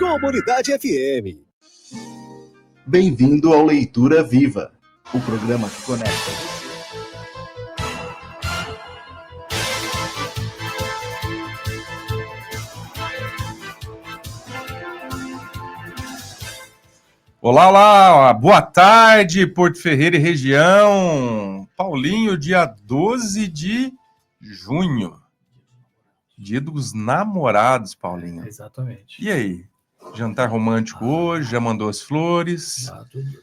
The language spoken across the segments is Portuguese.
Comunidade FM. Bem-vindo ao Leitura Viva, o programa que conecta você. Olá, olá, boa tarde, Porto Ferreira e região. Paulinho, dia 12 de junho, dia dos namorados, Paulinho. Exatamente. E aí, jantar romântico hoje, já mandou as flores?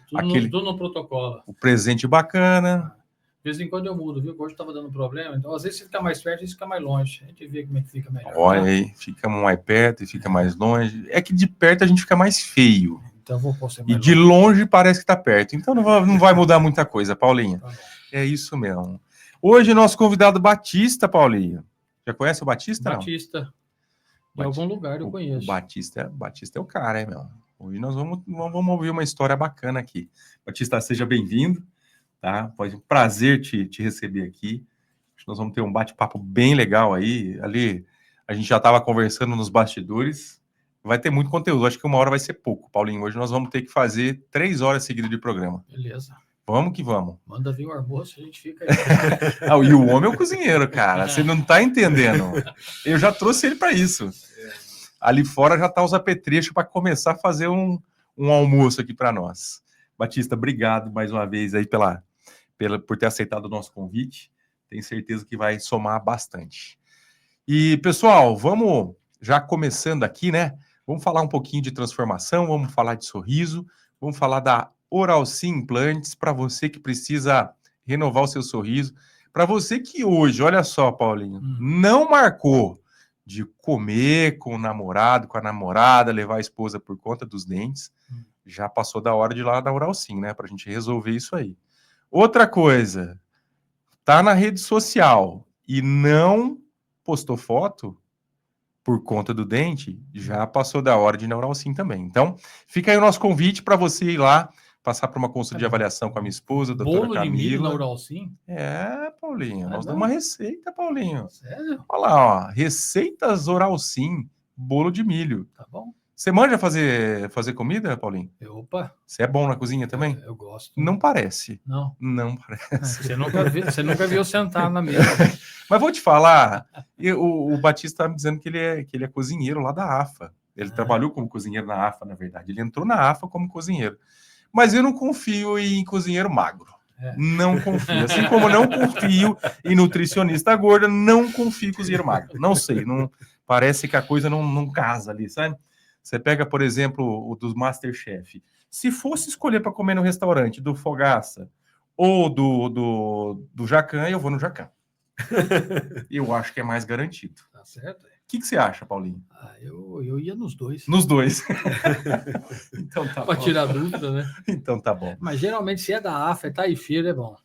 Tudo no protocolo. O presente bacana. De vez em quando eu mudo, viu? Hoje estava dando problema, então às vezes fica mais perto, às vezes fica mais longe. A gente vê como é que fica melhor. Olha aí, fica mais perto e fica mais longe. É que de perto a gente fica mais feio. Então eu vou pôr E de longe parece que tá perto. Então não vai mudar muita coisa, Paulinho. Tá bom. É isso mesmo. Hoje, nosso convidado Batista, Paulinho. Já conhece o Batista? Batista. Em algum lugar eu conheço. O Batista é o cara, meu. Hoje nós vamos ouvir uma história bacana aqui. Batista, seja bem-vindo. Tá? Foi um prazer te receber aqui. Acho que nós vamos ter um bate-papo bem legal aí. Ali, a gente já estava conversando nos bastidores. Vai ter muito conteúdo. Acho que 1 hora vai ser pouco, Paulinho. Hoje nós vamos ter que fazer 3 horas seguidas de programa. Beleza. Vamos que vamos. Manda vir o almoço, a gente fica aí. E o homem é o cozinheiro, cara. Você não tá entendendo. Eu já trouxe ele para isso. Ali fora já tá os apetrechos para começar a fazer um almoço aqui para nós. Batista, obrigado mais uma vez aí por ter aceitado o nosso convite. Tenho certeza que vai somar bastante. E, pessoal, vamos já começando aqui, né? Vamos falar um pouquinho de transformação, vamos falar de sorriso, vamos falar da Oralsim Implantes, para você que precisa renovar o seu sorriso, para você que hoje, olha só, Paulinho, não marcou de comer com o namorado, com a namorada, levar a esposa por conta dos dentes, já passou da hora de ir lá da Oralsim, né? Para a gente resolver isso aí. Outra coisa, tá na rede social e não postou foto por conta do dente, já passou da hora de ir na Oralsim também. Então, fica aí o nosso convite para você ir lá, passar para uma consulta de avaliação com a minha esposa, a doutora Bolo de milho Camila. na Oralsim? É, Paulinho, nós não? damos uma receita, Paulinho. Sério? Olha lá, ó, receitas Oralsim, bolo de milho. Tá bom. Você manja fazer comida, Paulinho? Opa. Você é bom na cozinha também? Eu gosto. Não parece. Não. Não parece. Você nunca viu sentar na mesa. Mas vou te falar, o Batista está me dizendo que ele é cozinheiro lá da AFA. Ele trabalhou como cozinheiro na AFA, na verdade. Ele entrou na AFA como cozinheiro. Mas eu não confio em cozinheiro magro. Não confio. Assim como não confio em nutricionista gorda, não confio em cozinheiro magro. Não sei, não, parece que a coisa não casa ali, sabe? Você pega, por exemplo, o dos Masterchef. Se fosse escolher para comer no restaurante do Fogaça ou do Jacan, eu vou no Jacan. Eu acho que é mais garantido. Tá certo? O que você acha, Paulinho? Eu ia nos dois. Nos dois. Então tá bom. Para tirar dúvida, né? Então tá bom. Mas geralmente, se é da AFA, é taifeiro, é bom.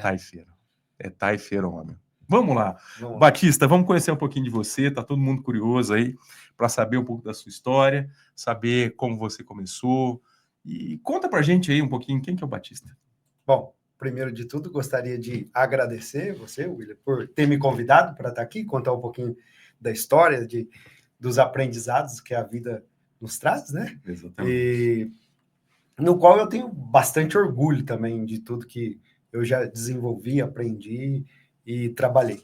Taifeiro. É taifeiro, homem. Vamos lá. Batista, vamos conhecer um pouquinho de você. Tá todo mundo curioso aí para saber um pouco da sua história, saber como você começou. E conta pra gente aí um pouquinho quem que é o Batista. Bom, primeiro de tudo, gostaria de agradecer você, William, por ter me convidado para estar aqui, contar um pouquinho da história, dos aprendizados que a vida nos traz, né? Exatamente. E no qual eu tenho bastante orgulho também de tudo que eu já desenvolvi, aprendi e trabalhei.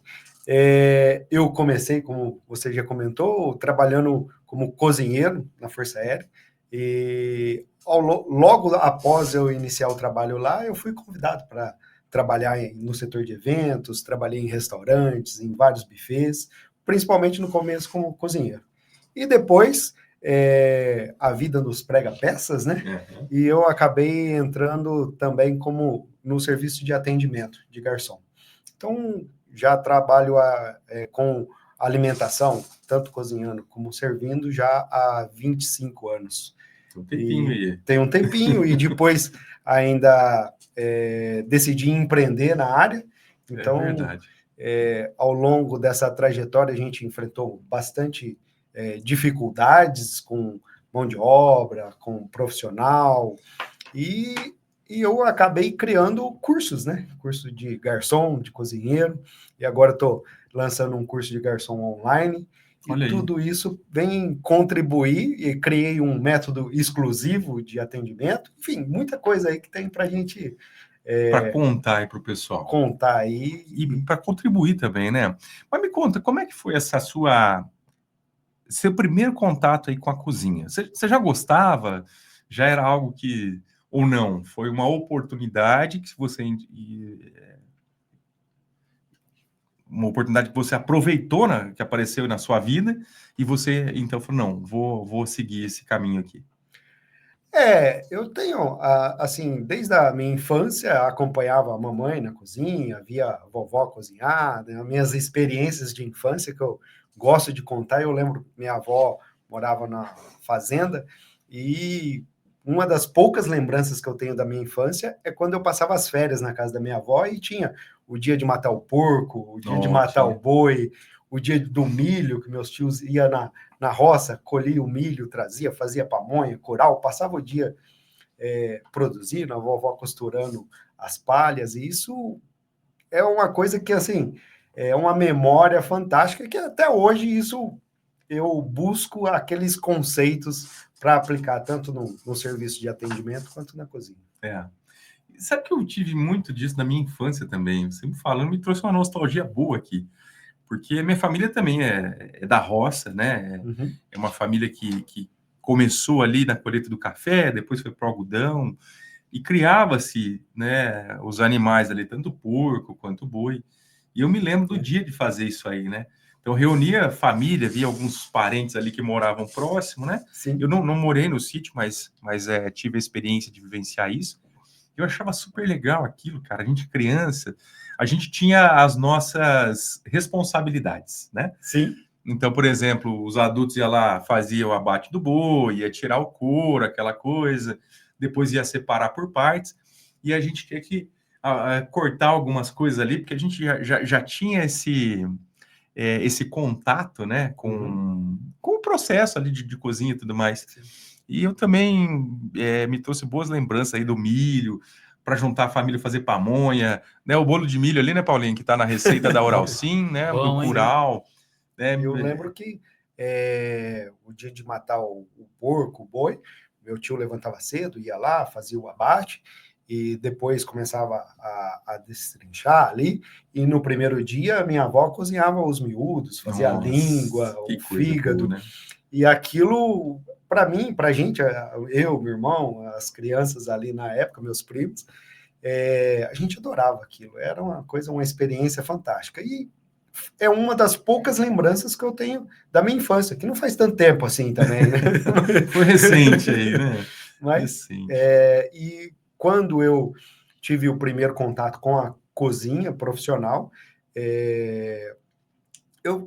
Eu comecei, como você já comentou, trabalhando como cozinheiro na Força Aérea, e logo após eu iniciar o trabalho lá, eu fui convidado para trabalhar no setor de eventos, trabalhei em restaurantes, em vários buffets, principalmente no começo como cozinheiro. E depois, a vida nos prega peças, né? Uhum. E eu acabei entrando também como no serviço de atendimento de garçom. Então, já trabalho com alimentação, tanto cozinhando como servindo, já há 25 anos. Um tempinho aí. Tem um tempinho, e depois ainda decidi empreender na área. Então, é verdade. Ao longo dessa trajetória, a gente enfrentou bastante dificuldades com mão de obra, com profissional, e eu acabei criando cursos, né? Curso de garçom, de cozinheiro, e agora estou lançando um curso de garçom online, Olha E aí. tudo isso vem contribuir e criei um método exclusivo de atendimento. Enfim, muita coisa aí que tem para a gente Para contar aí para o pessoal. contar aí. E para contribuir também, né? Mas me conta, como é que foi seu primeiro contato aí com a cozinha? Você já gostava? Já era algo que, ou não? Foi uma oportunidade que uma oportunidade que você aproveitou, que apareceu na sua vida, e você, então, falou, não, vou seguir esse caminho aqui. Eu tenho, assim, desde a minha infância, acompanhava a mamãe na cozinha, via a vovó cozinhar, né, as minhas experiências de infância que eu gosto de contar. Eu lembro que minha avó morava na fazenda e uma das poucas lembranças que eu tenho da minha infância é quando eu passava as férias na casa da minha avó e tinha o dia de matar o porco, o dia de matar o boi, o dia do milho, que meus tios iam na roça, colhia o milho, trazia, fazia pamonha, curau, passava o dia produzindo, a vovó costurando as palhas, e isso é uma coisa que, assim, é uma memória fantástica, que até hoje isso eu busco aqueles conceitos para aplicar tanto no serviço de atendimento quanto na cozinha. Sabe que eu tive muito disso na minha infância também? Você me falando, me trouxe uma nostalgia boa aqui. Porque minha família também é da roça, né? Uhum. É uma família que começou ali na colheita do café, depois foi para o algodão, e criava-se, né, os animais ali, tanto o porco quanto o boi. E eu me lembro do dia de fazer isso aí, né? Então, reunia a família, via alguns parentes ali que moravam próximo, né? Sim. Eu não morei no sítio, mas tive a experiência de vivenciar isso. Eu achava super legal aquilo, cara. A gente criança, a gente tinha as nossas responsabilidades, né? Sim. Então, por exemplo, os adultos iam lá, faziam o abate do boi, ia tirar o couro, aquela coisa, depois ia separar por partes, e a gente tinha que cortar algumas coisas ali, porque a gente já tinha esse contato, né, com o processo ali de cozinha e tudo mais. Sim. E eu também me trouxe boas lembranças aí do milho, para juntar a família, fazer pamonha, né? O bolo de milho ali, né, Paulinho, que está na receita da Oralcim, né? Bom, do curau. Né? Eu lembro que o dia de matar o porco, o boi, meu tio levantava cedo, ia lá, fazia o abate, e depois começava a destrinchar ali, e no primeiro dia minha avó cozinhava os miúdos, fazia a língua, o fígado, boa, né? E aquilo, para mim, para a gente, eu, meu irmão, as crianças ali na época, meus primos, a gente adorava aquilo, era uma coisa, uma experiência fantástica, e é uma das poucas lembranças que eu tenho da minha infância, que não faz tanto tempo assim também, né? Foi recente aí, né? Mas, e quando eu tive o primeiro contato com a cozinha profissional,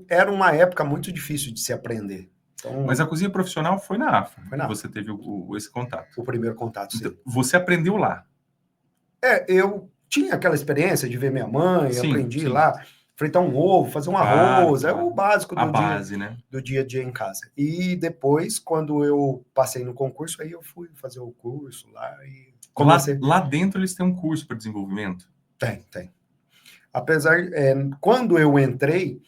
era uma época muito difícil de se aprender. Então, mas a cozinha profissional foi na AFA. Foi na AFA. Você teve esse contato. O primeiro contato, sim. Então, você aprendeu lá? Eu tinha aquela experiência de ver minha mãe, sim, aprendi lá, fritar um ovo, fazer um arroz, é o básico do dia a dia em casa. E depois, quando eu passei no concurso, aí eu fui fazer o curso lá e comecei... Lá dentro eles têm um curso para desenvolvimento? Tem. Apesar, quando eu entrei,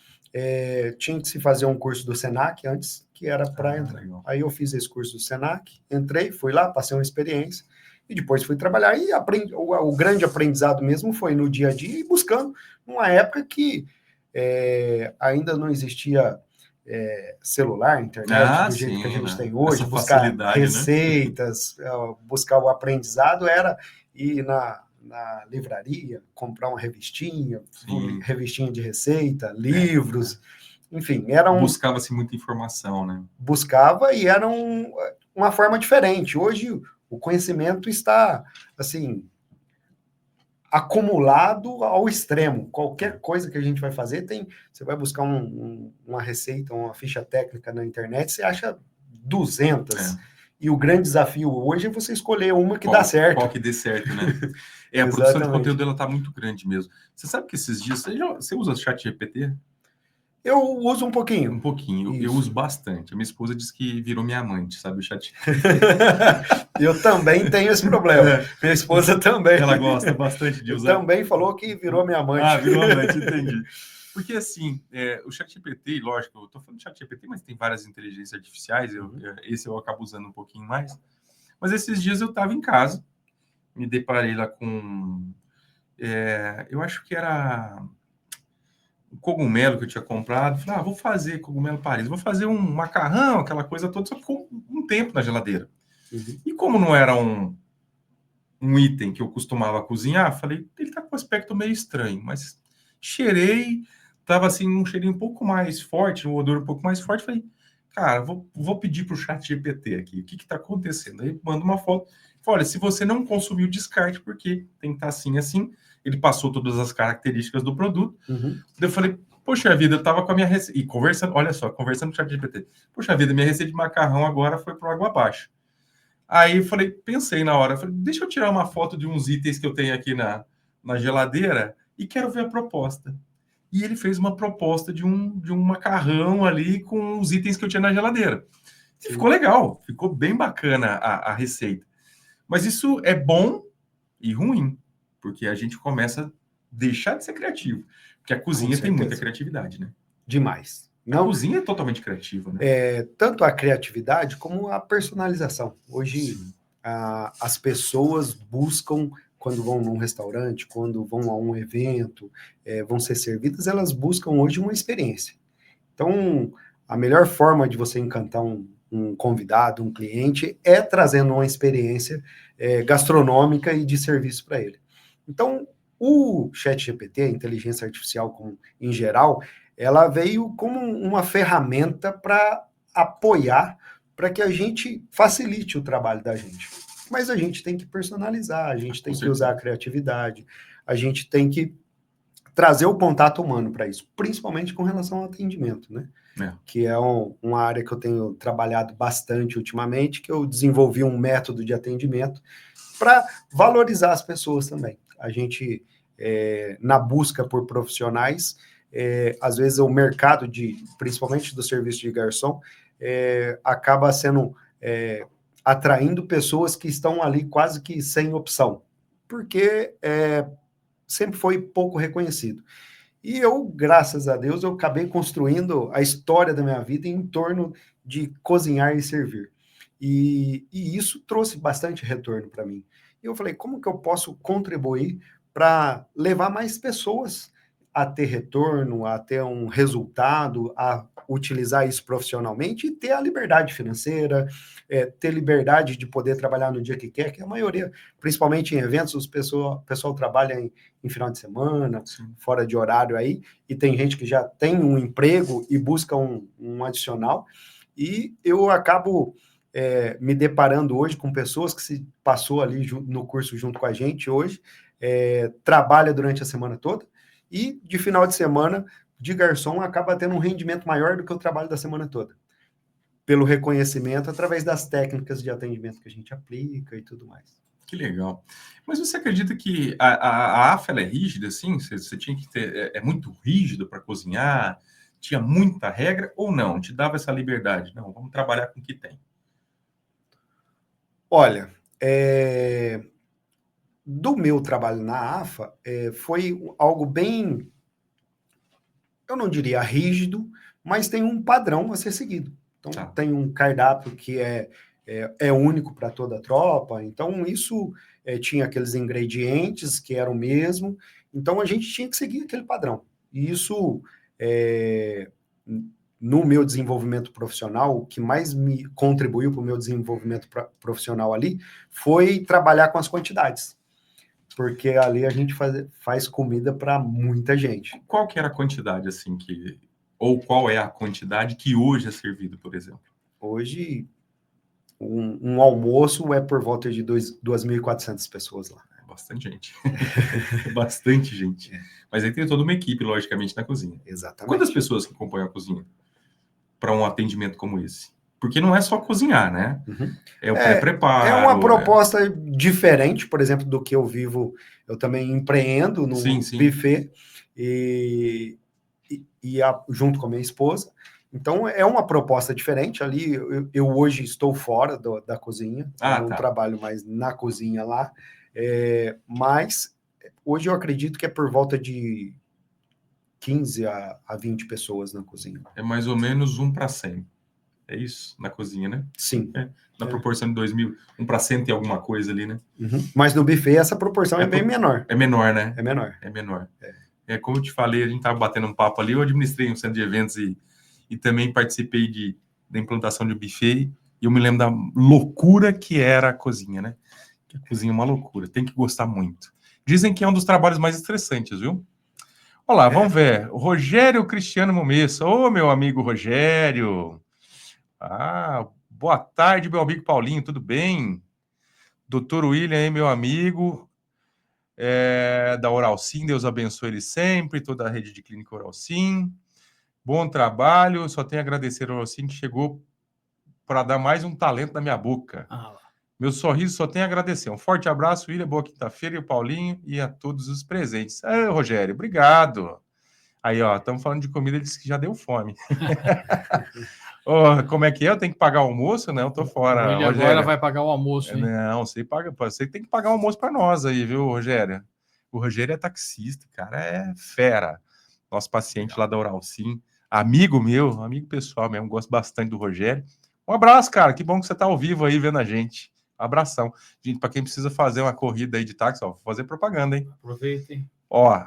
tinha que se fazer um curso do Senac antes, que era para entrar. Legal. Aí eu fiz esse curso do Senac, entrei, fui lá, passei uma experiência, e depois fui trabalhar, e o grande aprendizado mesmo foi no dia a dia, e buscando uma época que ainda não existia celular, internet, do jeito que a gente tem hoje, buscar receitas, né? Buscar o aprendizado era ir na livraria, comprar uma revistinha de receita, livros, enfim, buscava-se muita informação, né? Buscava, e era uma forma diferente. Hoje o conhecimento está, assim, acumulado ao extremo. Qualquer coisa que a gente vai fazer, você vai buscar uma receita, uma ficha técnica na internet, você acha 200. E o grande desafio hoje é você escolher uma que dá certo. Qual que dê certo, né? A produção de conteúdo dela está muito grande mesmo. Você sabe que esses dias... Você usa ChatGPT? Eu uso um pouquinho. Um pouquinho. Eu uso bastante. A minha esposa disse que virou minha amante, sabe? O chat. Eu também tenho esse problema. Minha esposa também. Ela gosta bastante de usar. Também falou que virou minha amante. Virou amante, entendi. Porque, assim, o ChatGPT, lógico, eu estou falando de ChatGPT, mas tem várias inteligências artificiais, esse eu acabo usando um pouquinho mais. Mas esses dias eu estava em casa, me deparei lá com... eu acho que era um cogumelo que eu tinha comprado. Falei, vou fazer cogumelo Paris, vou fazer um macarrão, aquela coisa toda, só ficou um tempo na geladeira. E como não era um item que eu costumava cozinhar, falei, ele tá com um aspecto meio estranho, mas cheirei, tava assim, um cheirinho um pouco mais forte, um odor um pouco mais forte, falei, cara, vou pedir pro ChatGPT aqui, o que tá acontecendo? Aí manda uma foto, falei, olha, se você não consumiu, descarte, porque tem que estar assim, assim, ele passou todas as características do produto, eu falei, poxa vida, eu tava com a minha receita, e conversando, olha só, conversando com o ChatGPT, poxa vida, minha receita de macarrão agora foi pro água abaixo. Aí eu falei, pensei na hora, falei, deixa eu tirar uma foto de uns itens que eu tenho aqui na geladeira e quero ver a proposta. E ele fez uma proposta de um macarrão ali com os itens que eu tinha na geladeira. E ficou legal, ficou bem bacana a receita. Mas isso é bom e ruim, porque a gente começa a deixar de ser criativo. Porque a cozinha tem muita criatividade, né? Demais. A cozinha é totalmente criativa, né? Tanto a criatividade como a personalização. Hoje, as pessoas buscam, quando vão num restaurante, quando vão a um evento, vão ser servidas, elas buscam hoje uma experiência. Então, a melhor forma de você encantar um convidado, um cliente, é trazendo uma experiência gastronômica e de serviço para ele. Então, o ChatGPT, a inteligência artificial em geral, ela veio como uma ferramenta para apoiar, para que a gente facilite o trabalho da gente. Mas a gente tem que personalizar, a gente tem que usar a criatividade, a gente tem que trazer o contato humano para isso, principalmente com relação ao atendimento, né? Que é uma área que eu tenho trabalhado bastante ultimamente, que eu desenvolvi um método de atendimento para valorizar as pessoas também. A gente, na busca por profissionais, às vezes o mercado, principalmente do serviço de garçom, acaba sendo atraindo pessoas que estão ali quase que sem opção, porque sempre foi pouco reconhecido. E eu, graças a Deus, eu acabei construindo a história da minha vida em torno de cozinhar e servir. E isso trouxe bastante retorno para mim. E eu falei, como que eu posso contribuir para levar mais pessoas a ter retorno, a ter um resultado, a utilizar isso profissionalmente e ter a liberdade financeira, ter liberdade de poder trabalhar no dia que quer, que a maioria, principalmente em eventos, o pessoal trabalha em final de semana, fora de horário aí, e tem gente que já tem um emprego e busca um adicional, e eu acabo me deparando hoje com pessoas que se passou ali no curso junto com a gente hoje, trabalha durante a semana toda, e de final de semana, de garçom, acaba tendo um rendimento maior do que o trabalho da semana toda. Pelo reconhecimento, através das técnicas de atendimento que a gente aplica e tudo mais. Que legal. Mas você acredita que a AFA ela é rígida, assim? Você tinha que ter... É muito rígido para cozinhar? Tinha muita regra ou não? Te dava essa liberdade? Não, vamos trabalhar com o que tem. Olha, do meu trabalho na AFA, foi algo bem, eu não diria rígido, mas tem um padrão a ser seguido. Então, tem um cardápio que é único para toda a tropa. Então, isso tinha aqueles ingredientes que eram o mesmo. Então, a gente tinha que seguir aquele padrão. E isso, no meu desenvolvimento profissional, o que mais me contribuiu para o meu desenvolvimento profissional ali foi trabalhar com as quantidades. Porque ali a gente faz comida para muita gente. Qual que era a quantidade, assim, ou qual é a quantidade que hoje é servido, por exemplo? Hoje, um almoço é por volta de 2.400 pessoas lá. É bastante gente. Bastante gente. Mas aí tem toda uma equipe, logicamente, na cozinha. Exatamente. Quantas pessoas que acompanham a cozinha para um atendimento como esse? Porque não é só cozinhar, né? Uhum. É o pré-preparo. É uma proposta diferente, por exemplo, do que eu vivo. Eu também empreendo no buffet junto com a minha esposa. Então, é uma proposta diferente. Ali, eu hoje estou fora da cozinha. Eu não trabalho mais na cozinha lá. Mas, hoje eu acredito que é por volta de 15 a 20 pessoas na cozinha. É mais ou menos 1 para 100. É isso? Na cozinha, né? Sim. Na proporção de 2.000, 1 para 100 e alguma coisa ali, né? Uhum. Mas no buffet essa proporção é bem menor. É menor, né? É menor. É menor. Como eu te falei, a gente estava batendo um papo ali, eu administrei um centro de eventos e também participei da implantação de um buffet, e eu me lembro da loucura que era a cozinha, né? A cozinha é uma loucura, tem que gostar muito. Dizem que é um dos trabalhos mais estressantes, viu? Olá, vamos ver. O Rogério Cristiano Momesso. Ô, meu amigo Rogério. Boa tarde, meu amigo Paulinho, tudo bem? Doutor William aí, meu amigo. Da Oral Sim, Deus abençoe ele sempre, toda a rede de clínica Oral Sim. Bom trabalho, só tenho a agradecer ao Oral Sim que chegou para dar mais um talento na minha boca. Meu sorriso só tem a agradecer. Um forte abraço, William, boa quinta-feira, e o Paulinho e a todos os presentes. Rogério, obrigado. Aí, ó, estamos falando de comida, ele disse que já deu fome. Como é que é? Eu tenho que pagar o almoço? Não, tô fora. Ele agora vai pagar o almoço, hein? Não, você tem que pagar o almoço para nós aí, viu, Rogério? O Rogério é taxista, cara, é fera. Nosso paciente lá da Oral Sim, amigo meu, amigo pessoal mesmo, gosto bastante do Rogério. Um abraço, cara, que bom que você tá ao vivo aí vendo a gente. Um abração. Gente, para quem precisa fazer uma corrida aí de táxi, ó, vou fazer propaganda, hein? Aproveitem. Ó,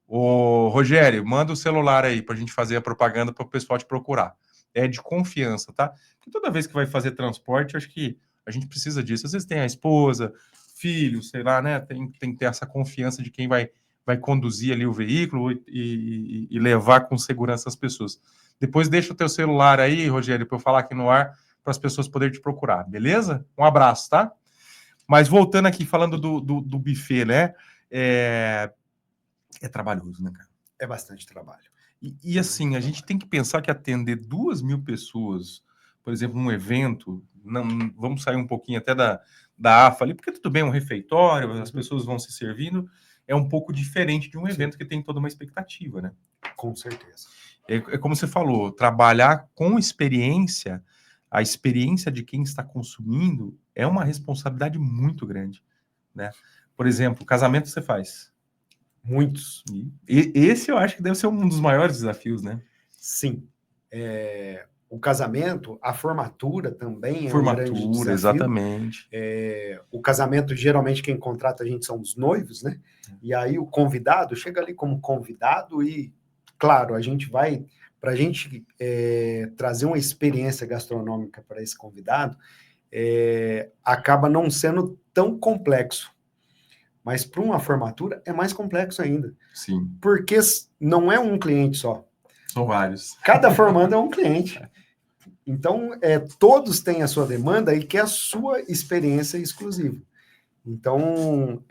ô Rogério, manda o celular aí pra gente fazer a propaganda para o pessoal te procurar. É de confiança, tá? Porque toda vez que vai fazer transporte, acho que a gente precisa disso. Às vezes tem a esposa, filho, sei lá, né? Tem que ter essa confiança de quem vai conduzir ali o veículo e levar com segurança as pessoas. Depois deixa o teu celular aí, Rogério, para eu falar aqui no ar, para as pessoas poderem te procurar, beleza? Um abraço, tá? Mas voltando aqui, falando do buffet, né? É trabalhoso, né, cara? É bastante trabalho. E assim, a gente tem que pensar que atender 2.000 pessoas, por exemplo, num evento, não, vamos sair um pouquinho até da AFA ali, porque tudo bem, é um refeitório, as pessoas vão se servindo, é um pouco diferente de um evento que tem toda uma expectativa, né? Com certeza. É como você falou, trabalhar com experiência, a experiência de quem está consumindo é uma responsabilidade muito grande, né? Por exemplo, casamento você faz. Muitos. E esse eu acho que deve ser um dos maiores desafios, né? Sim. O casamento, a formatura também é um grande desafio. Exatamente. O casamento, geralmente, quem contrata a gente são os noivos, né? E aí o convidado chega ali como convidado e, claro, a gente vai... Para a gente trazer uma experiência gastronômica para esse convidado, acaba não sendo tão complexo. Mas para uma formatura é mais complexo ainda. Sim. Porque não é um cliente só. São vários. Cada formando é um cliente. Então, todos têm a sua demanda e quer a sua experiência exclusiva. Então,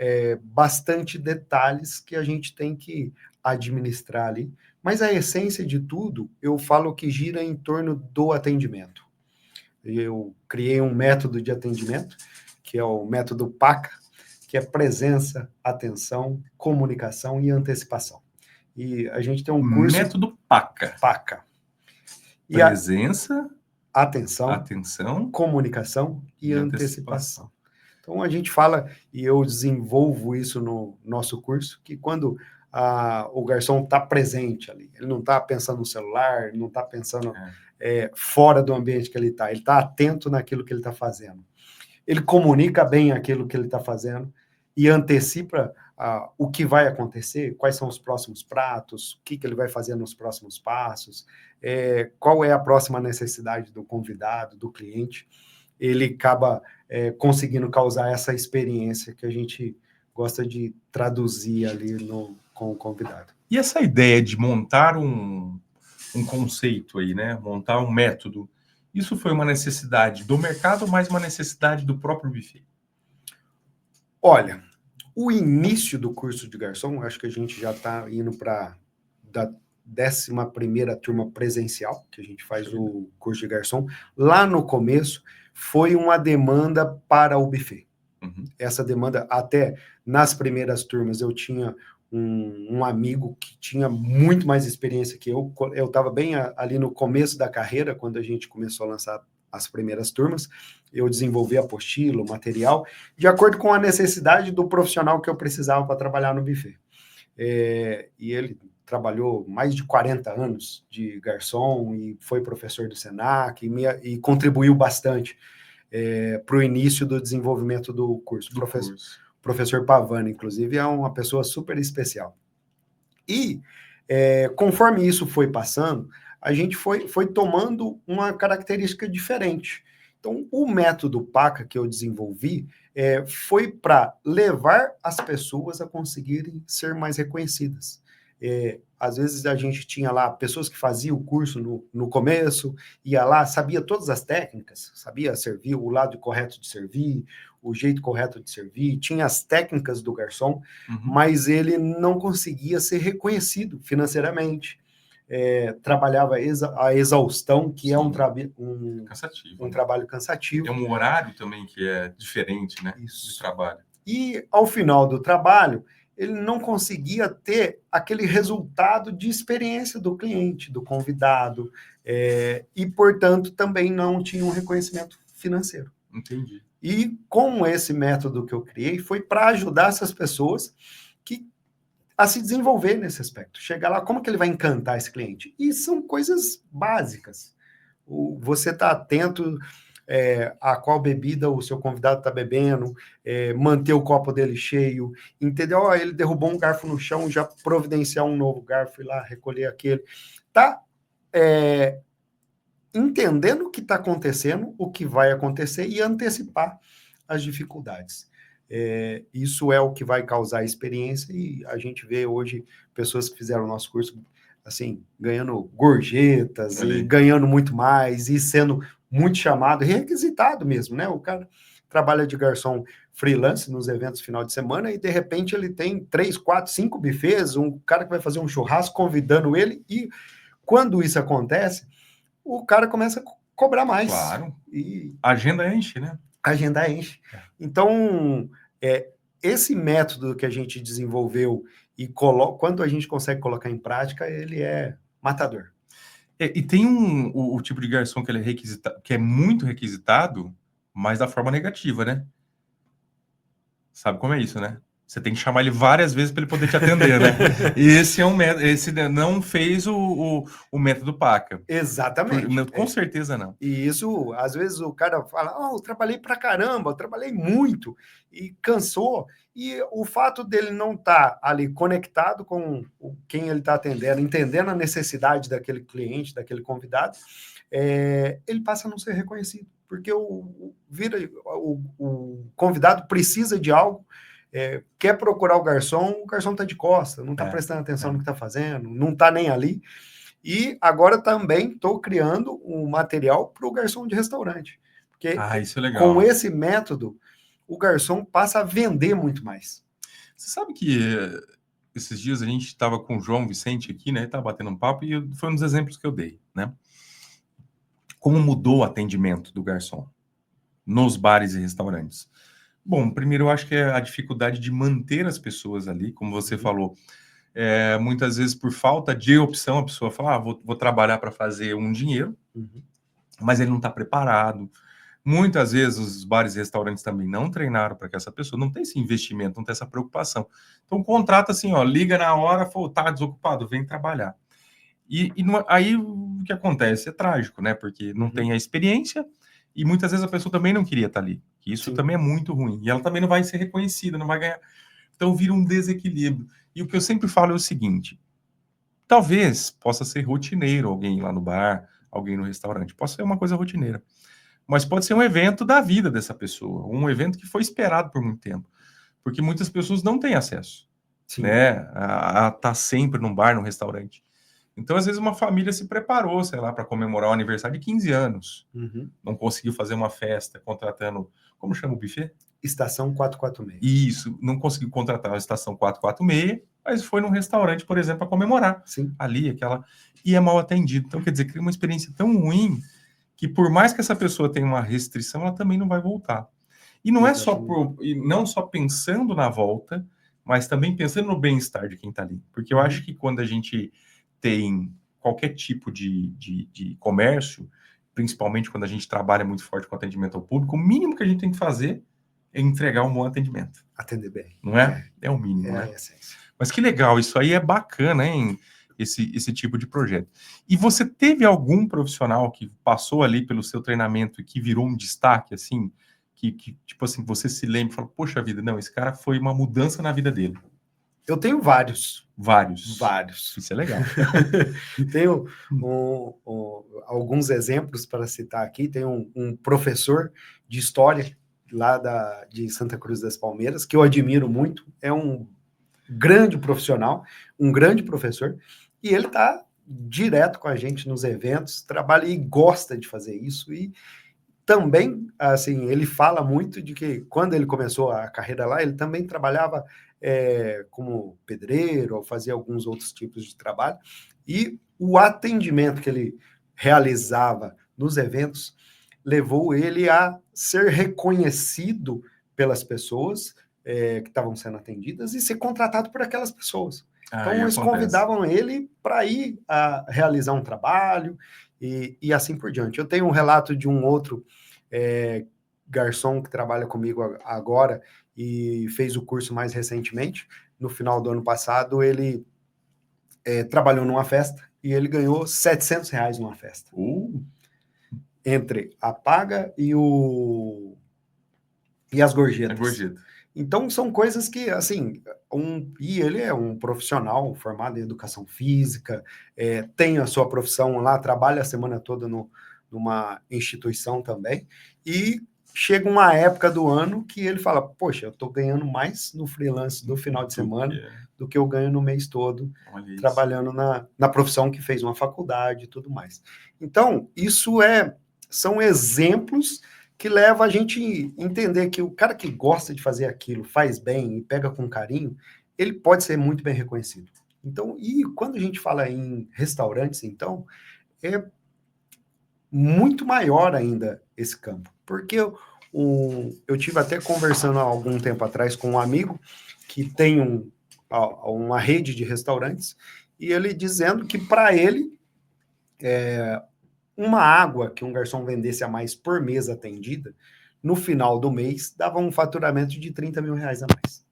bastante detalhes que a gente tem que administrar ali. Mas a essência de tudo, eu falo que gira em torno do atendimento. Eu criei um método de atendimento, que é o método PACA, que é presença, atenção, comunicação e antecipação. E a gente tem um curso... Método PACA. PACA. E presença, atenção, comunicação e antecipação. Então, a gente fala, e eu desenvolvo isso no nosso curso, que quando o garçom está presente ali, ele não está pensando no celular, ele não está pensando fora do ambiente que ele está atento naquilo que ele está fazendo. Ele comunica bem aquilo que ele está fazendo e antecipa o que vai acontecer, quais são os próximos pratos, o que ele vai fazer nos próximos passos, qual é a próxima necessidade do convidado, do cliente. Ele acaba conseguindo causar essa experiência que a gente gosta de traduzir ali com o convidado. E essa ideia de montar um conceito aí, né? Montar um método, isso foi uma necessidade do mercado ou mais uma necessidade do próprio buffet? Olha, o início do curso de garçom, acho que a gente já está indo para da 11ª turma presencial, que a gente faz o curso de garçom. Lá no começo, foi uma demanda para o buffet. Uhum. Essa demanda, até nas primeiras turmas, eu tinha um amigo que tinha muito mais experiência que eu. Eu estava bem ali no começo da carreira, quando a gente começou a lançar as primeiras turmas. Eu desenvolvi a apostila, o material, de acordo com a necessidade do profissional que eu precisava para trabalhar no buffet. e ele trabalhou mais de 40 anos de garçom e foi professor do Senac e contribuiu bastante para o início do desenvolvimento do curso. Professor Pavani, inclusive, é uma pessoa super especial. E, conforme isso foi passando, a gente foi tomando uma característica diferente. Então, o método PACA que eu desenvolvi foi para levar as pessoas a conseguirem ser mais reconhecidas. Às vezes a gente tinha lá pessoas que faziam o curso no começo, ia lá, sabia todas as técnicas, sabia servir, o lado correto de servir, o jeito correto de servir, tinha as técnicas do garçom, mas ele não conseguia ser reconhecido financeiramente. Trabalhava a exaustão, que é um trabalho cansativo. É um horário também que é diferente, né? Isso. De trabalho. E ao final do trabalho, ele não conseguia ter aquele resultado de experiência do cliente, do convidado, e, portanto, também não tinha um reconhecimento financeiro. Entendi. E com esse método que eu criei, foi para ajudar essas pessoas a se desenvolver nesse aspecto. Chegar lá, como que ele vai encantar esse cliente? E são coisas básicas. Você está atento a qual bebida o seu convidado está bebendo, manter o copo dele cheio, entendeu? Ele derrubou um garfo no chão, já providenciar um novo garfo, ir lá recolher aquele. Tá entendendo o que está acontecendo, o que vai acontecer e antecipar as dificuldades. Isso é o que vai causar experiência, e a gente vê hoje pessoas que fizeram o nosso curso assim, ganhando gorjetas e ganhando muito mais e sendo muito chamado, requisitado mesmo, né? O cara trabalha de garçom freelance nos eventos final de semana e de repente ele tem 3, 4, 5 buffets, um cara que vai fazer um churrasco convidando ele, e quando isso acontece, o cara começa a cobrar mais. Claro. E a agenda enche, né? A agenda enche. Então, esse método que a gente desenvolveu e quando a gente consegue colocar em prática, ele é matador. E tem o tipo de garçom que ele é que é muito requisitado, mas da forma negativa, né? Sabe como é isso, né? Você tem que chamar ele várias vezes para ele poder te atender, né? E esse é um método, esse não fez o método PACA. Exatamente. Com certeza não. E isso, às vezes o cara fala, eu trabalhei pra caramba, eu trabalhei muito, e cansou, e o fato dele não estar ali conectado com quem ele está atendendo, entendendo a necessidade daquele cliente, daquele convidado, ele passa a não ser reconhecido, porque o convidado precisa de algo, quer procurar o garçom está de costa, não está prestando atenção no que está fazendo, não está nem ali. E agora também estou criando um material para o garçom de restaurante. Porque isso é legal. Com esse método, o garçom passa a vender muito mais. Você sabe que esses dias a gente estava com o João Vicente aqui, né? Estava batendo um papo e foi um dos exemplos que eu dei, né? Como mudou o atendimento do garçom nos bares e restaurantes. Bom, primeiro eu acho que é a dificuldade de manter as pessoas ali, como você falou. Muitas vezes por falta de opção, a pessoa fala, vou trabalhar para fazer um dinheiro, mas ele não está preparado. Muitas vezes os bares e restaurantes também não treinaram para que essa pessoa não tenha esse investimento, não tenha essa preocupação. Então contrata assim, liga na hora, tá desocupado, vem trabalhar. Aí o que acontece? É trágico, né? Porque não tem a experiência e muitas vezes a pessoa também não queria estar ali. Isso também é muito ruim. E ela também não vai ser reconhecida, não vai ganhar. Então vira um desequilíbrio. E o que eu sempre falo é o seguinte, talvez possa ser rotineiro alguém lá no bar, alguém no restaurante, pode ser uma coisa rotineira, mas pode ser um evento da vida dessa pessoa, um evento que foi esperado por muito tempo, porque muitas pessoas não têm acesso, né, a estar sempre num bar, num restaurante. Então, às vezes, uma família se preparou, sei lá, para comemorar o aniversário de 15 anos, não conseguiu fazer uma festa contratando, como chama o buffet? Estação 446. Isso, não conseguiu contratar a estação 446, mas foi num restaurante, por exemplo, para comemorar. Ali, e é mal atendido. Então, quer dizer, cria uma experiência tão ruim que por mais que essa pessoa tenha uma restrição, ela também não vai voltar. E não é só não só pensando na volta, mas também pensando no bem-estar de quem está ali. Porque eu acho que quando a gente tem qualquer tipo de comércio, principalmente quando a gente trabalha muito forte com atendimento ao público, o mínimo que a gente tem que fazer é entregar um bom atendimento, Atender bem. não é? É o mínimo, É né? a essência. Mas que legal, isso aí é bacana, hein? Esse tipo de projeto. E você teve algum profissional que passou ali pelo seu treinamento e que virou um destaque, assim, que tipo assim, você se lembra e fala, poxa vida, não, esse cara foi uma mudança na vida dele. Eu tenho vários. Vários. Vários. Isso é legal. Tenho alguns exemplos para citar aqui. Tem um professor de história lá de Santa Cruz das Palmeiras, que eu admiro muito. É um grande profissional, um grande professor, e ele está direto com a gente nos eventos, trabalha e gosta de fazer isso. E também, assim, ele fala muito de que quando ele começou a carreira lá, ele também trabalhava como pedreiro, ou fazia alguns outros tipos de trabalho, e o atendimento que ele realizava nos eventos levou ele a ser reconhecido pelas pessoas que estavam sendo atendidas e ser contratado por aquelas pessoas. Então, eles convidavam ele para ir a realizar um trabalho e assim por diante. Eu tenho um relato de um outro garçom que trabalha comigo agora e fez o curso mais recentemente. No final do ano passado, ele trabalhou numa festa e ele ganhou R$700 numa festa. Entre a paga e as gorjetas. Então, são coisas que, assim, e ele é um profissional formado em educação física, tem a sua profissão lá, trabalha a semana toda numa instituição também, e chega uma época do ano que ele fala, poxa, eu estou ganhando mais no freelance do final de semana do que eu ganho no mês todo, trabalhando na profissão que fez uma faculdade e tudo mais. Então, isso são exemplos que leva a gente a entender que o cara que gosta de fazer aquilo, faz bem e pega com carinho, ele pode ser muito bem reconhecido. Então, e quando a gente fala em restaurantes, então, é muito maior ainda esse campo. Porque eu tive até conversando há algum tempo atrás com um amigo que tem uma rede de restaurantes, e ele dizendo que para ele, uma água que um garçom vendesse a mais por mês atendida, no final do mês, dava um faturamento de R$30 mil a mais.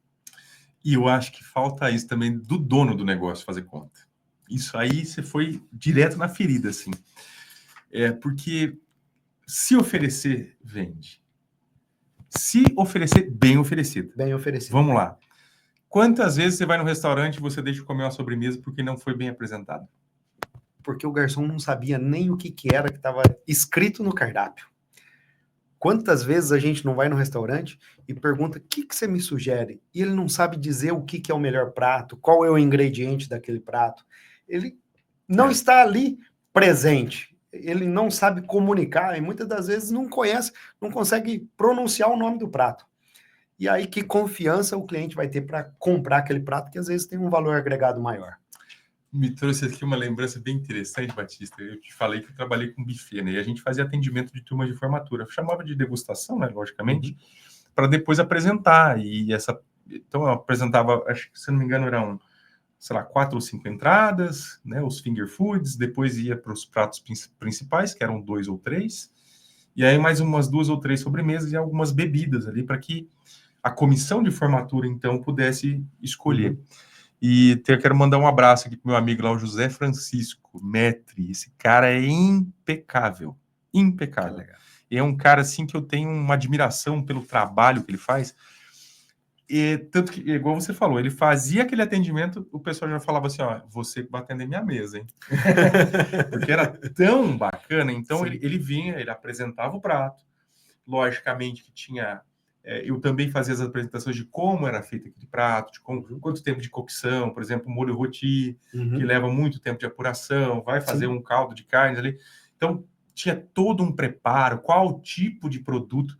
E eu acho que falta isso também do dono do negócio fazer conta. Isso aí você foi direto na ferida, assim. Porque se oferecer, vende. Se oferecer, bem oferecido. Bem oferecido. Vamos lá. Quantas vezes você vai no restaurante e você deixa de comer uma sobremesa porque não foi bem apresentado? Porque o garçom não sabia nem o que era que estava escrito no cardápio. Quantas vezes a gente não vai no restaurante e pergunta, o que você me sugere? E ele não sabe dizer o que é o melhor prato, qual é o ingrediente daquele prato. Ele não está ali presente. Ele não sabe comunicar e muitas das vezes não conhece, não consegue pronunciar o nome do prato. E aí que confiança o cliente vai ter para comprar aquele prato que às vezes tem um valor agregado maior. Me trouxe aqui uma lembrança bem interessante, Batista. Eu te falei que eu trabalhei com buffet, né? E a gente fazia atendimento de turma de formatura. Eu chamava de degustação, né? Logicamente, para depois apresentar. Então, eu apresentava, acho que, se não me engano, eram, 4 ou 5 entradas, né? Os finger foods. Depois ia para os pratos principais, que eram 2 ou 3. E aí mais umas 2 ou 3 sobremesas e algumas bebidas ali, para que a comissão de formatura, então, pudesse escolher. E eu quero mandar um abraço aqui para meu amigo lá, o José Francisco, maître. Esse cara é impecável. Impecável. E é um cara, assim, que eu tenho uma admiração pelo trabalho que ele faz. E, tanto que, igual você falou, ele fazia aquele atendimento, o pessoal já falava assim, ó, você vai atender minha mesa, hein? Porque era tão bacana. Então, ele vinha, ele apresentava o prato. Logicamente que tinha... eu também fazia as apresentações de como era feito aquele prato, de quanto tempo de cocção, por exemplo, o molho roti, que leva muito tempo de apuração, vai fazer um caldo de carne ali. Então, tinha todo um preparo, qual tipo de produto.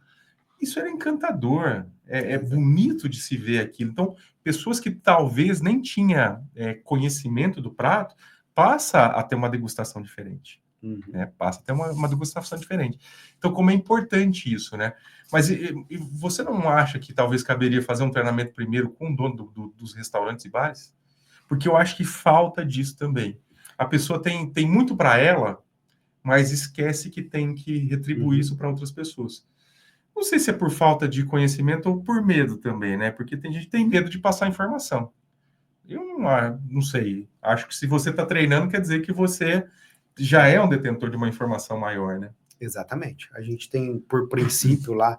Isso era encantador, é bonito de se ver aquilo. Então, pessoas que talvez nem tinham conhecimento do prato, passa a ter uma degustação diferente. Passa a ter uma degustação diferente. Então, como é importante isso, né? Mas e você não acha que talvez caberia fazer um treinamento primeiro com o dono dos restaurantes e bares? Porque eu acho que falta disso também. A pessoa tem muito para ela, mas esquece que tem que retribuir isso para outras pessoas. Não sei se é por falta de conhecimento ou por medo também, né? Porque tem gente que tem medo de passar informação. Eu não sei. Acho que se você está treinando, quer dizer que você já é um detentor de uma informação maior, né? Exatamente. A gente tem, por princípio, lá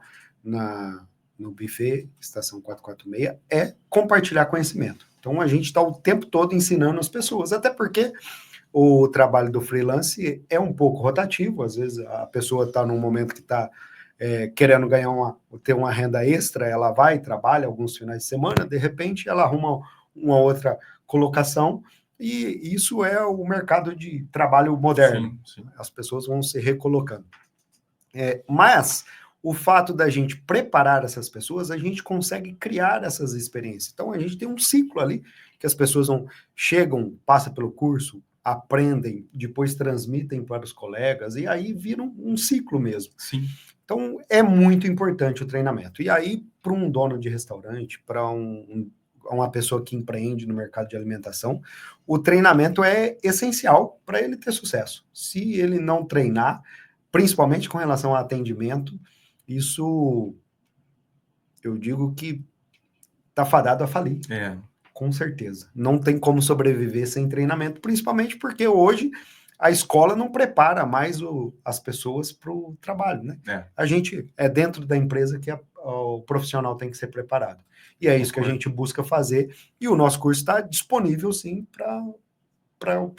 no buffet, estação 446, é compartilhar conhecimento. Então, a gente está o tempo todo ensinando as pessoas, até porque o trabalho do freelance é um pouco rotativo. Às vezes, a pessoa está num momento que está querendo ter uma renda extra, ela vai, trabalha alguns finais de semana, de repente, ela arruma uma outra colocação, e isso é o mercado de trabalho moderno. Sim. As pessoas vão se recolocando. Mas o fato da gente preparar essas pessoas, a gente consegue criar essas experiências. Então, a gente tem um ciclo ali, que as pessoas chegam, passam pelo curso, aprendem, depois transmitem para os colegas, e aí vira um ciclo mesmo. Sim. Então, é muito importante o treinamento. E aí, para um dono de restaurante, para uma pessoa que empreende no mercado de alimentação, o treinamento é essencial para ele ter sucesso. Se ele não treinar, principalmente com relação ao atendimento, isso eu digo que está fadado a falir. Com certeza. Não tem como sobreviver sem treinamento, principalmente porque hoje a escola não prepara mais as pessoas para o trabalho, né? A gente dentro da empresa que o profissional tem que ser preparado. E é isso que a gente busca fazer, e o nosso curso está disponível, sim, para o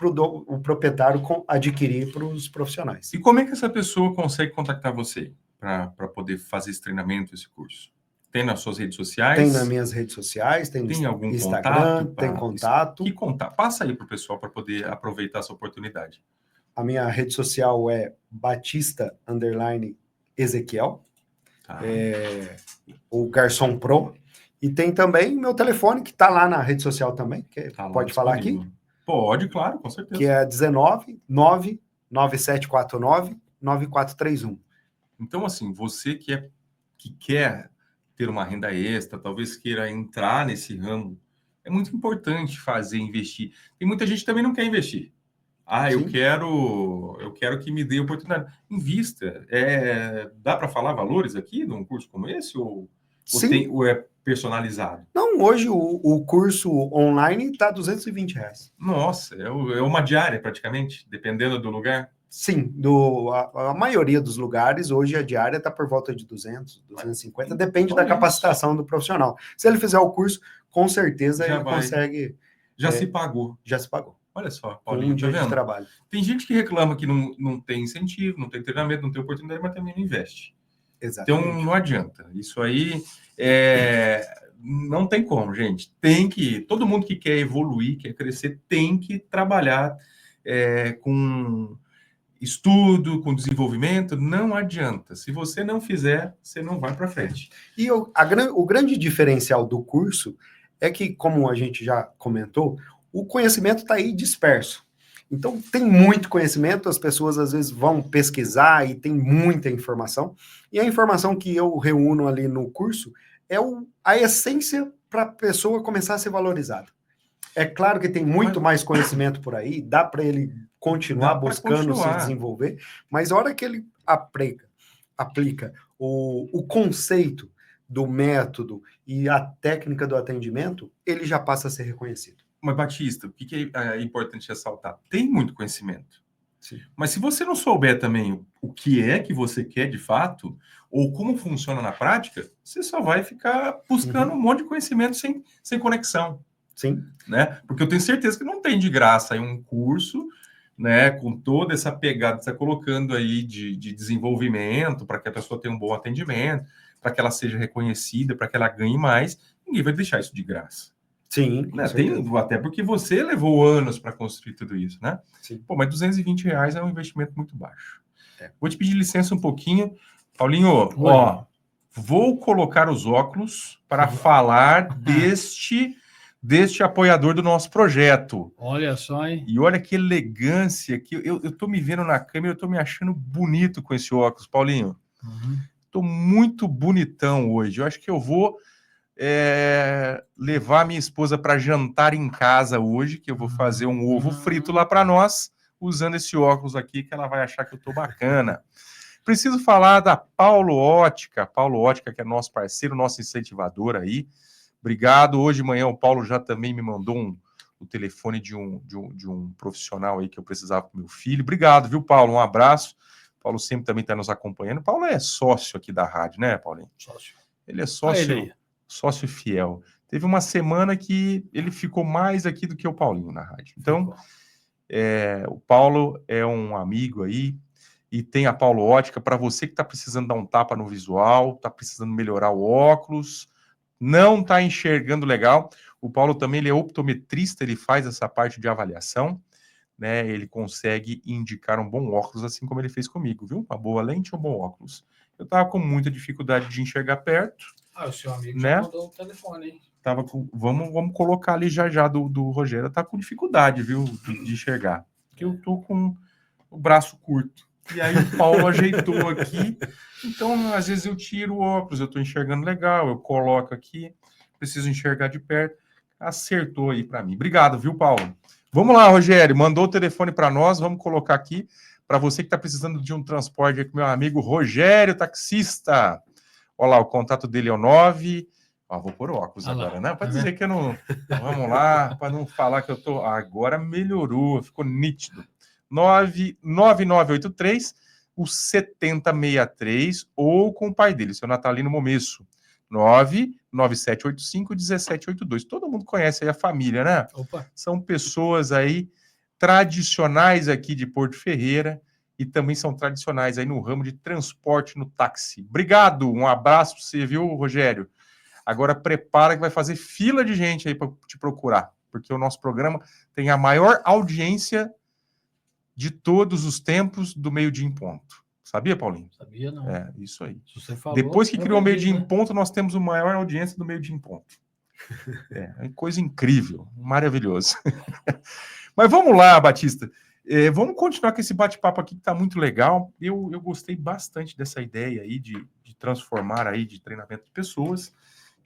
proprietário adquirir para os profissionais. E como é que essa pessoa consegue contactar você para poder fazer esse treinamento, esse curso? Tem nas suas redes sociais? Tem nas minhas redes sociais, tem no algum Instagram, contato? Tem contato. Que contato? Passa aí para o pessoal para poder aproveitar essa oportunidade. A minha rede social é Batista_Ezequiel, o Garçom Pro. E tem também meu telefone, que está lá na rede social também, que pode falar aqui? Pode, claro, com certeza. Que é 19997499431. Então, assim, você que quer ter uma renda extra, talvez queira entrar nesse ramo, é muito importante investir. Tem muita gente que também não quer investir. Eu quero que me dê oportunidade. Invista. Dá para falar valores aqui num curso como esse? Ou é personalizado? Não, hoje o curso online está R$220. Nossa, é uma diária praticamente, dependendo do lugar? Sim, a maioria dos lugares, hoje a diária está por volta de 200, 250, depende da capacitação do profissional. Se ele fizer o curso, com certeza ele consegue... Já se pagou. Já se pagou. Olha só, Paulinho, um dia de trabalho. Tem gente que reclama que não tem incentivo, não tem treinamento, não tem oportunidade, mas também não investe. Exatamente. Então, não adianta. Isso aí não tem como, gente. Todo mundo que quer evoluir, quer crescer, tem que trabalhar com estudo, com desenvolvimento. Não adianta. Se você não fizer, você não vai para frente. E o grande diferencial do curso é que, como a gente já comentou, o conhecimento está aí disperso. Então, tem muito conhecimento, as pessoas às vezes vão pesquisar e tem muita informação, e a informação que eu reúno ali no curso é a essência para a pessoa começar a ser valorizada. É claro que tem muito mais conhecimento por aí, dá para ele continuar buscando se desenvolver, mas a hora que ele aplica o conceito do método e a técnica do atendimento, ele já passa a ser reconhecido. Mas, Batista, o que é importante ressaltar? Tem muito conhecimento. Sim. Mas se você não souber também o que é que você quer de fato, ou como funciona na prática, você só vai ficar buscando um monte de conhecimento sem conexão. Sim. Né? Porque eu tenho certeza que não tem de graça aí um curso, né, com toda essa pegada que você está colocando aí de desenvolvimento, para que a pessoa tenha um bom atendimento, para que ela seja reconhecida, para que ela ganhe mais. Ninguém vai deixar isso de graça. Sim, né? Até porque você levou anos para construir tudo isso, né? Sim. Pô, mas R$220 é um investimento muito baixo. Vou te pedir licença um pouquinho. Paulinho, vou colocar os óculos para falar deste apoiador do nosso projeto. Olha só, hein? E olha que elegância, que eu tô me vendo na câmera, eu tô me achando bonito com esse óculos, Paulinho. Tô muito bonitão hoje. Eu acho que eu vou levar minha esposa para jantar em casa hoje, que eu vou fazer um ovo frito lá para nós, usando esse óculos aqui, que ela vai achar que eu tô bacana. Preciso falar da Paulo Ótica, que é nosso parceiro, nosso incentivador aí. Obrigado. Hoje de manhã o Paulo já também me mandou o telefone de um profissional aí que eu precisava para o meu filho. Obrigado, viu, Paulo? Um abraço. O Paulo sempre também está nos acompanhando. O Paulo é sócio aqui da rádio, né, Paulinho? Sócio. Ele é sócio fiel. Teve uma semana que ele ficou mais aqui do que o Paulinho na rádio. Então, o Paulo é um amigo aí, e tem a Paulo Ótica para você que está precisando dar um tapa no visual, está precisando melhorar o óculos, não está enxergando legal. O Paulo também ele é optometrista, ele faz essa parte de avaliação, né? Ele consegue indicar um bom óculos, assim como ele fez comigo, viu? Uma boa lente ou um bom óculos. Eu estava com muita dificuldade de enxergar perto. O seu amigo né? já mandou o telefone, hein? Vamos colocar ali já do Rogério. Tá com dificuldade, viu, de enxergar. Porque eu tô com o braço curto. E aí o Paulo ajeitou aqui. Então, às vezes eu tiro o óculos, eu tô enxergando legal, eu coloco aqui, preciso enxergar de perto. Acertou aí para mim. Obrigado, viu, Paulo? Vamos lá, Rogério, mandou o telefone para nós, vamos colocar aqui para você que está precisando de um transporte aqui com meu amigo Rogério, taxista. Olha lá, o contato dele é o 9... vou pôr óculos agora, né? Para dizer que eu não... Vamos lá, para não falar que eu tô... Agora melhorou, ficou nítido. 99983, o 7063, ou com o pai dele, seu Natalino Momesso. 99785-1782. Todo mundo conhece aí a família, né? Opa. São pessoas aí tradicionais aqui de Porto Ferreira e também são tradicionais aí no ramo de transporte no táxi. Obrigado, um abraço para você, viu, Rogério? Agora prepara que vai fazer fila de gente aí para te procurar, porque o nosso programa tem a maior audiência de todos os tempos do meio-dia em ponto. Sabia, Paulinho? Sabia, não. É, isso aí. Você falou, depois que criou o meio-dia em né? ponto, nós temos a maior audiência do meio-dia em ponto. É coisa incrível, maravilhoso. Mas vamos lá, Batista. Vamos continuar com esse bate-papo aqui que está muito legal. Eu gostei bastante dessa ideia aí de transformar aí de treinamento de pessoas.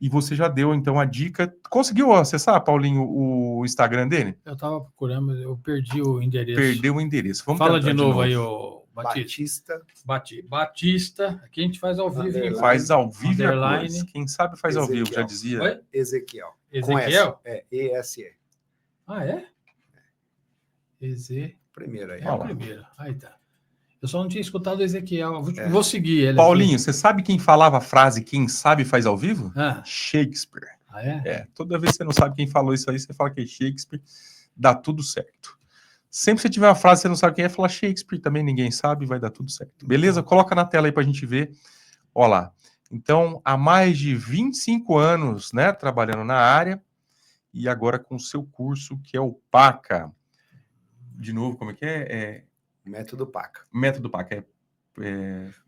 E você já deu, então, a dica. Conseguiu acessar, Paulinho, o Instagram dele? Eu estava procurando, mas eu perdi o endereço. Perdeu o endereço. Vamos Fala de novo aí, ô Batista. Batista. Aqui a gente faz ao vivo. Quem faz ao vivo Underline. Quem sabe faz Ezequiel. ao vivo, já dizia. Oi? Ezequiel. Ezequiel? E-S-E. Ah, é? Primeiro aí. É o primeiro. Aí tá. Eu só não tinha escutado o Ezequiel. Vou seguir ele. Paulinho, aqui. você sabe quem falava a frase quem sabe faz ao vivo? Shakespeare. Ah, é? Toda vez que você não sabe quem falou isso aí, você fala que é Shakespeare, dá tudo certo. Sempre que você tiver uma frase que você não sabe quem é, fala Shakespeare, também ninguém sabe, vai dar tudo certo. Beleza? Coloca na tela aí pra gente ver. Olha lá. Então, há mais de 25 anos, né, trabalhando na área, e agora com o seu curso, que é o PACA. De novo, como é que é? Método PACA. Método PACA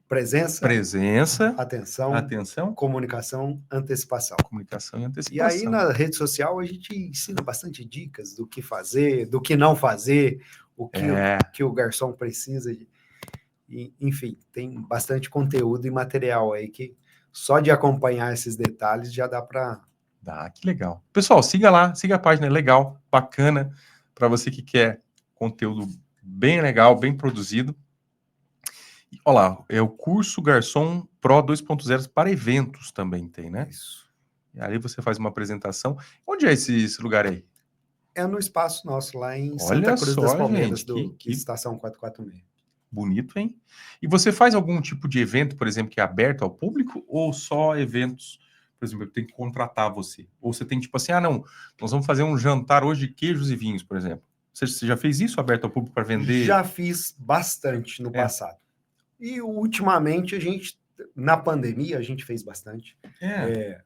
Presença. Atenção. Comunicação, antecipação. Comunicação e antecipação. E aí, na rede social, a gente ensina bastante dicas do que fazer, do que não fazer, o que o garçom precisa. Enfim, tem bastante conteúdo e material aí que só de acompanhar esses detalhes já dá para... Que legal. Pessoal, siga lá, siga a página, é legal, bacana, para você que quer conteúdo bem legal, bem produzido. Olha lá, é o curso Garçom Pro 2.0 para eventos também tem, né? Isso. E aí você faz uma apresentação. Onde é esse lugar aí? É no espaço nosso, lá em Santa Cruz das Palmeiras, que Estação 446. Bonito, hein? E você faz algum tipo de evento, por exemplo, que é aberto ao público, ou só eventos, por exemplo, eu tenho que contratar você? Ou você tem tipo assim, não, nós vamos fazer um jantar hoje de queijos e vinhos, por exemplo. Você já fez isso aberto ao público para vender? Já fiz bastante no passado. E ultimamente na pandemia, a gente fez bastante.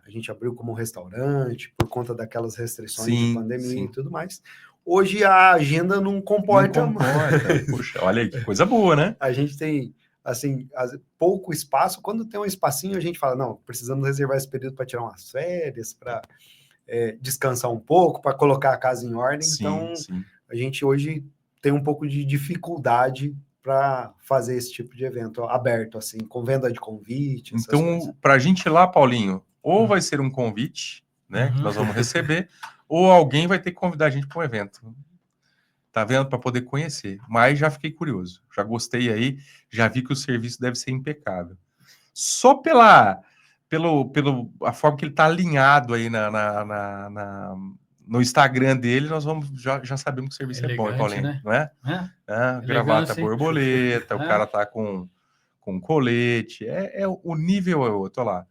A gente abriu como restaurante, por conta daquelas restrições de pandemia e tudo mais. Hoje a agenda não comporta. Puxa, olha aí, que coisa boa, né? A gente tem, assim, pouco espaço. Quando tem um espacinho, a gente fala, não, precisamos reservar esse período para tirar umas férias, para descansar um pouco, para colocar a casa em ordem. A gente hoje tem um pouco de dificuldade para fazer esse tipo de evento aberto, assim, com venda de convite. Então, para a gente ir lá, Paulinho, ou vai ser um convite, né, que nós vamos receber, ou alguém vai ter que convidar a gente para um evento. Tá vendo? Para poder conhecer. Mas já fiquei curioso. Já gostei aí. Já vi que o serviço deve ser impecável. Só pela a forma que ele tá alinhado aí no Instagram dele, nós já sabemos que o serviço é bom, hein, Elegante, Paulinho? né? Não é? Gravata Elegância, hein? borboleta, o cara tá com colete. O nível é outro, olha lá.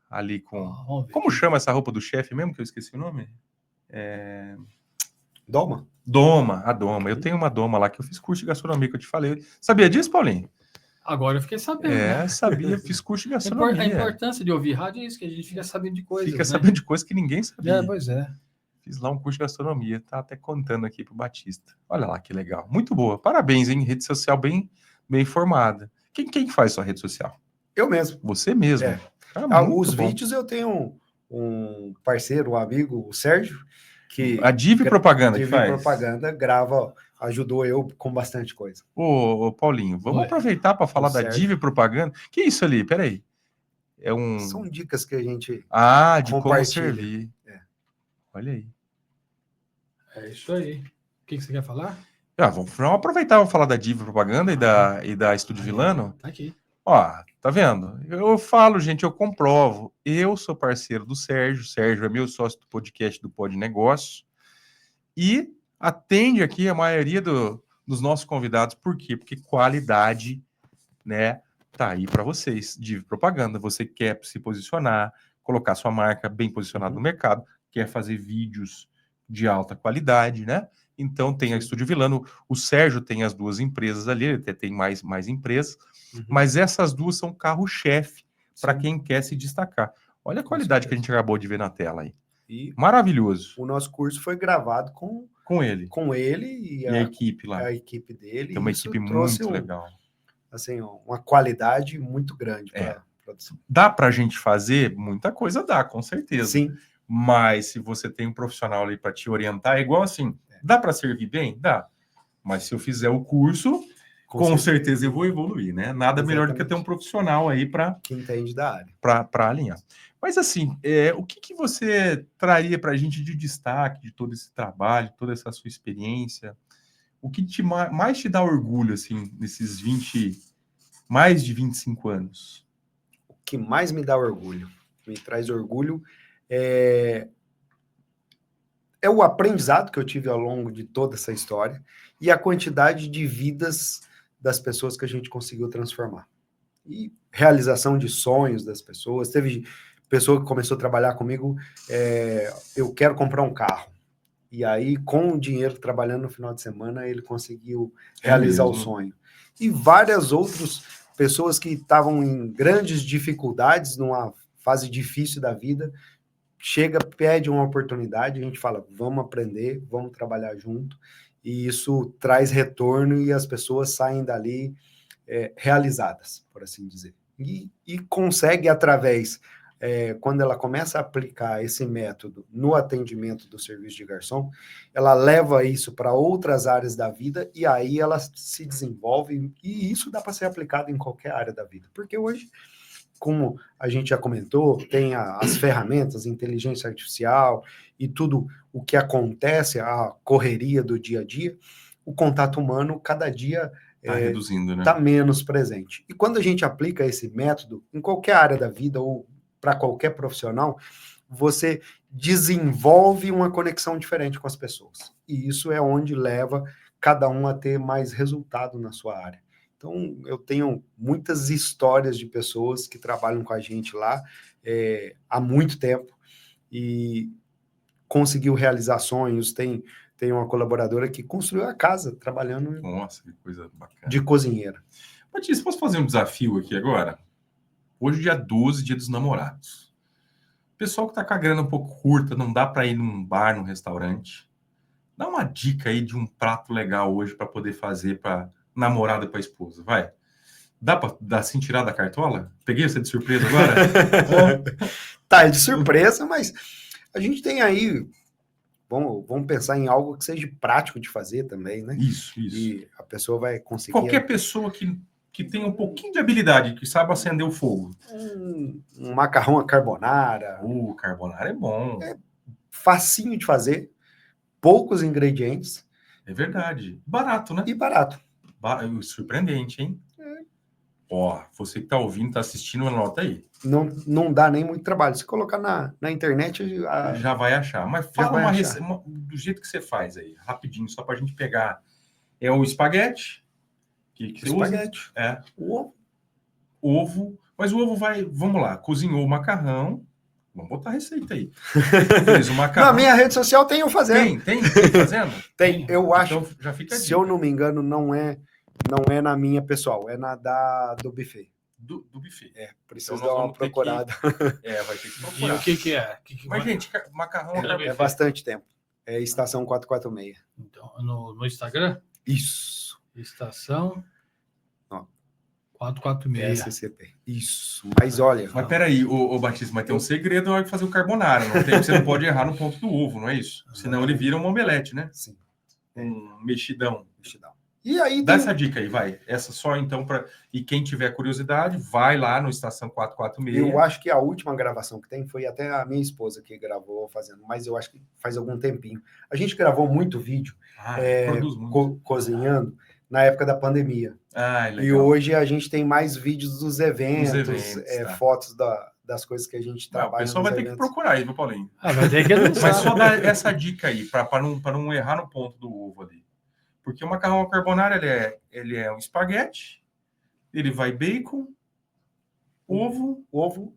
Ali com. Vamos ver. Como chama essa roupa do chefe mesmo, que eu esqueci o nome? Doma? Doma, a Doma. Eu tenho uma Doma lá que eu fiz curso de gastronomia, que eu te falei. Sabia disso, Paulinho? Agora eu fiquei sabendo, né? Sabia, fiz curso de A gastronomia. importância de ouvir rádio é isso, que a gente fica sabendo de coisas, Fica né? sabendo de coisas que ninguém sabia. Pois é. Fiz lá um curso de gastronomia, tá até contando aqui pro Batista. Olha lá que legal. Muito boa. Parabéns, hein? Rede social bem formada. Quem faz sua rede social? Eu mesmo. Você mesmo. É. Cara, muito Os bom. vídeos eu tenho um parceiro, um amigo, o Sérgio, que A Div Propaganda que Div faz. Propaganda grava, ajudou eu com bastante coisa. Ô, Paulinho, vamos aproveitar para falar da Sérgio. Div Propaganda. Que isso ali? Peraí. São dicas que a gente de como compartilha. servir. Olha aí. É isso aí. O que você quer falar? Vamos aproveitar, vamos falar da Div Propaganda e da Estúdio Vilano. Tá aqui. Ó, tá vendo? Eu falo, gente, eu comprovo. Eu sou parceiro do Sérgio. Sérgio é meu sócio do podcast do Pod Negócio. E atende aqui a maioria dos nossos convidados. Por quê? Porque qualidade, né, tá aí para vocês. Div Propaganda. Você quer se posicionar, colocar sua marca bem posicionada no mercado, quer fazer vídeos de alta qualidade, né? Então tem a Estúdio Vilano. O Sérgio tem as duas empresas ali, ele até tem mais empresas. Mas essas duas são carro-chefe para quem quer se destacar. Olha a qualidade que a gente acabou de ver na tela aí. E maravilhoso. O nosso curso foi gravado com ele. E a equipe lá. A equipe dele. Tem uma equipe muito legal. Assim, uma qualidade muito grande para a produção. Dá para a gente fazer? Muita coisa dá, com certeza. Sim. Mas se você tem um profissional ali para te orientar, é igual assim, dá para servir bem? Dá. Mas se eu fizer o curso... Com certeza eu vou evoluir, né? Nada melhor do que ter um profissional aí para que entende da área, para alinhar. Mas assim, o que você traria para a gente de destaque de todo esse trabalho, toda essa sua experiência? O que mais te dá orgulho assim nesses mais de 25 anos? O que mais me dá orgulho, me traz orgulho é o aprendizado que eu tive ao longo de toda essa história e a quantidade de vidas das pessoas que a gente conseguiu transformar. E realização de sonhos das pessoas. Teve pessoa que começou a trabalhar comigo, eu quero comprar um carro. E aí, com o dinheiro, trabalhando no final de semana, ele conseguiu realizar o sonho. E várias outras pessoas que estavam em grandes dificuldades, numa fase difícil da vida, pede uma oportunidade, a gente fala, vamos aprender, vamos trabalhar junto. E isso traz retorno e as pessoas saem dali realizadas, por assim dizer. E consegue, através, quando ela começa a aplicar esse método no atendimento do serviço de garçom, ela leva isso para outras áreas da vida e aí ela se desenvolve, e isso dá para ser aplicado em qualquer área da vida. Porque hoje, como a gente já comentou, tem as ferramentas, inteligência artificial e tudo o que acontece, a correria do dia a dia, o contato humano cada dia está reduzindo, né? Está menos presente. E quando a gente aplica esse método em qualquer área da vida ou para qualquer profissional, você desenvolve uma conexão diferente com as pessoas. E isso é onde leva cada um a ter mais resultado na sua área. Então, eu tenho muitas histórias de pessoas que trabalham com a gente lá há muito tempo e conseguiu realizar sonhos. Tem uma colaboradora que construiu a casa trabalhando. Nossa, que coisa bacana. De cozinheira. Batista, posso fazer um desafio aqui agora? Hoje, dia 12, dia dos namorados. Pessoal que tá com a grana um pouco curta, não dá para ir num bar, num restaurante. Dá uma dica aí de um prato legal hoje para poder fazer para namorada e para esposa, vai. Dá para assim tirar da cartola? Peguei você de surpresa agora? Tá, é de surpresa, mas a gente tem aí... Vamos pensar em algo que seja prático de fazer também, né? Isso. E a pessoa vai conseguir... Qualquer pessoa que tenha um pouquinho de habilidade, que saiba acender o fogo. Um macarrão à carbonara. Carbonara é bom. É facinho de fazer, poucos ingredientes, É verdade. Barato, né? E barato. Surpreendente, hein? Ó, você que tá ouvindo, tá assistindo, anota aí. Não dá nem muito trabalho. Se colocar na internet, Já vai achar. Mas Já fala vai uma achar. receita do jeito que você faz aí, rapidinho, só pra gente pegar. É o espaguete que você usa. espaguete. É. O Ovo. Mas o ovo vai. Vamos lá, cozinhou o macarrão. Vamos botar a receita aí. Fez o macarrão. Na minha rede social tem eu fazendo. Tem fazendo? Tem. Eu acho. Então já fica a Se dica. eu não me engano, não é na minha pessoal, é na do buffet. Do buffet. Preciso Então nós dar uma vamos ter que- procurada. Vai ter que E procurar. o que é? Mas, gente, macarrão É É bastante tempo. É estação 446. Então, no Instagram, Isso. estação Ó. 446. SCP. Isso. Mas olha. Mas peraí, ô Batista, mas tem um segredo na hora de fazer o carbonara. Não tem, você não pode errar no ponto do ovo, não é isso? Senão ele vira um omelete, né? Sim. Um mexidão. E aí Dá tem- essa dica aí, vai. Essa só então para. E quem tiver curiosidade, vai lá no Estação 446. eu acho que a última gravação que tem foi até a minha esposa que gravou fazendo, mas eu acho que faz algum tempinho. A gente gravou muito vídeo Produz muito. cozinhando na época da pandemia. Legal. E hoje a gente tem mais vídeos dos eventos, Tá. fotos das coisas que a gente O trabalha. pessoal nos vai ter que eventos. procurar aí, viu, Paulinho? Vai ter que Mas anunciar. só dar essa dica aí, para não errar no ponto do ovo ali. Porque o macarrão ao carbonara, ele é um espaguete, ele vai bacon, Ovo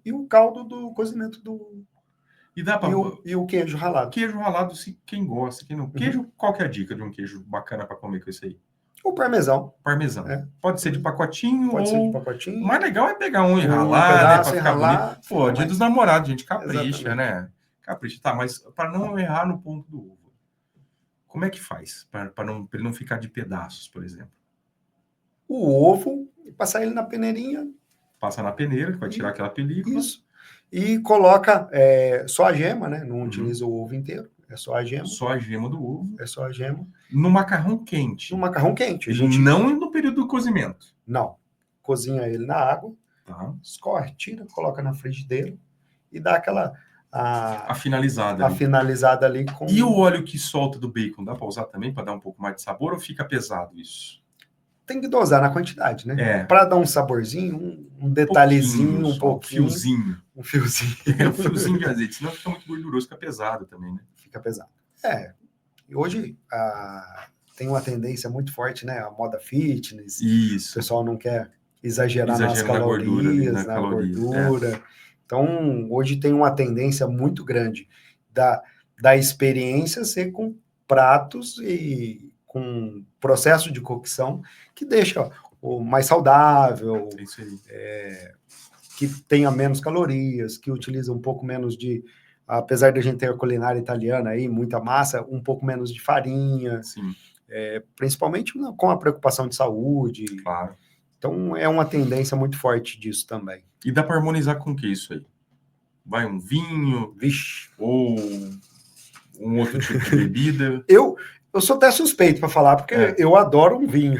e o caldo do cozimento do. e dá para E o queijo ralado. queijo ralado, se quem gosta, quem não. Queijo, qual que é a dica de um queijo bacana para comer com isso aí? O parmesão. Parmesão. É. Pode ser de pacotinho Pode ser ou... de pacotinho. O mais legal é pegar um e Um ralar, né? pedaço Pra e ficar ralar, bonito. Pô, fica dia mais- dos namorados, a gente capricha, Exatamente. né? Capricha. Tá, mas para não errar no ponto do ovo, como é que faz? Para ele não ficar de pedaços, por exemplo. O ovo, passar ele na peneirinha. Passa na peneira, que vai tirar aquela película. Isso. E coloca só a gema, né? Não utiliza o ovo inteiro. É só a gema. Só a gema do ovo. É só a gema. No macarrão quente. No macarrão quente. A E gente não no período do cozimento. não. Cozinha ele na água, Tá? escorre, tira, coloca na frigideira e dá aquela A finalizada. a ali. finalizada ali com. E o óleo que solta do bacon, dá para usar também para dar um pouco mais de sabor ou fica pesado isso? Tem que dosar na quantidade, né? É. Para dar um saborzinho, um detalhezinho, um só, pouquinho. fiozinho. Um fiozinho. É um fiozinho de azeite, senão fica muito gorduroso, fica pesado também, né? Fica pesado. E hoje tem uma tendência muito forte, né? A moda fitness. O Isso. pessoal não quer exagerar nas Exagero na gordura ali, calorias, na na caloria, gordura. Então, hoje tem uma tendência muito grande da experiência ser com pratos e com processo de cocção que deixa o mais saudável, É isso aí. que tenha menos calorias, que utiliza um pouco menos de, apesar de a gente ter a culinária italiana aí, muita massa, um pouco menos de farinha, Sim, principalmente com a preocupação de saúde. claro. Então, é uma tendência muito forte disso também. E dá para harmonizar com o que isso aí? Vai um vinho Vixe. ou um outro tipo de bebida? Eu sou até suspeito para falar, porque eu adoro um vinho.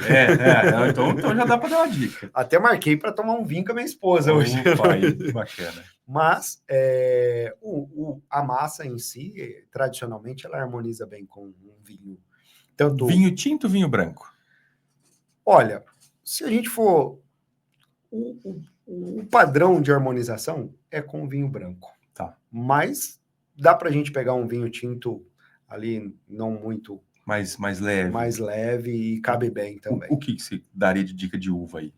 Então já dá para dar uma dica. Até marquei para tomar um vinho com a minha esposa hoje. Opa, aí, bacana. Mas a massa em si, tradicionalmente, ela harmoniza bem com um vinho. Tanto, Vinho tinto ou vinho branco? olha, se a gente for... O padrão de harmonização é com vinho branco. Tá. Mas dá para a gente pegar um vinho tinto ali, não muito Mais leve. mais leve e cabe bem também. O que você daria de dica de uva aí?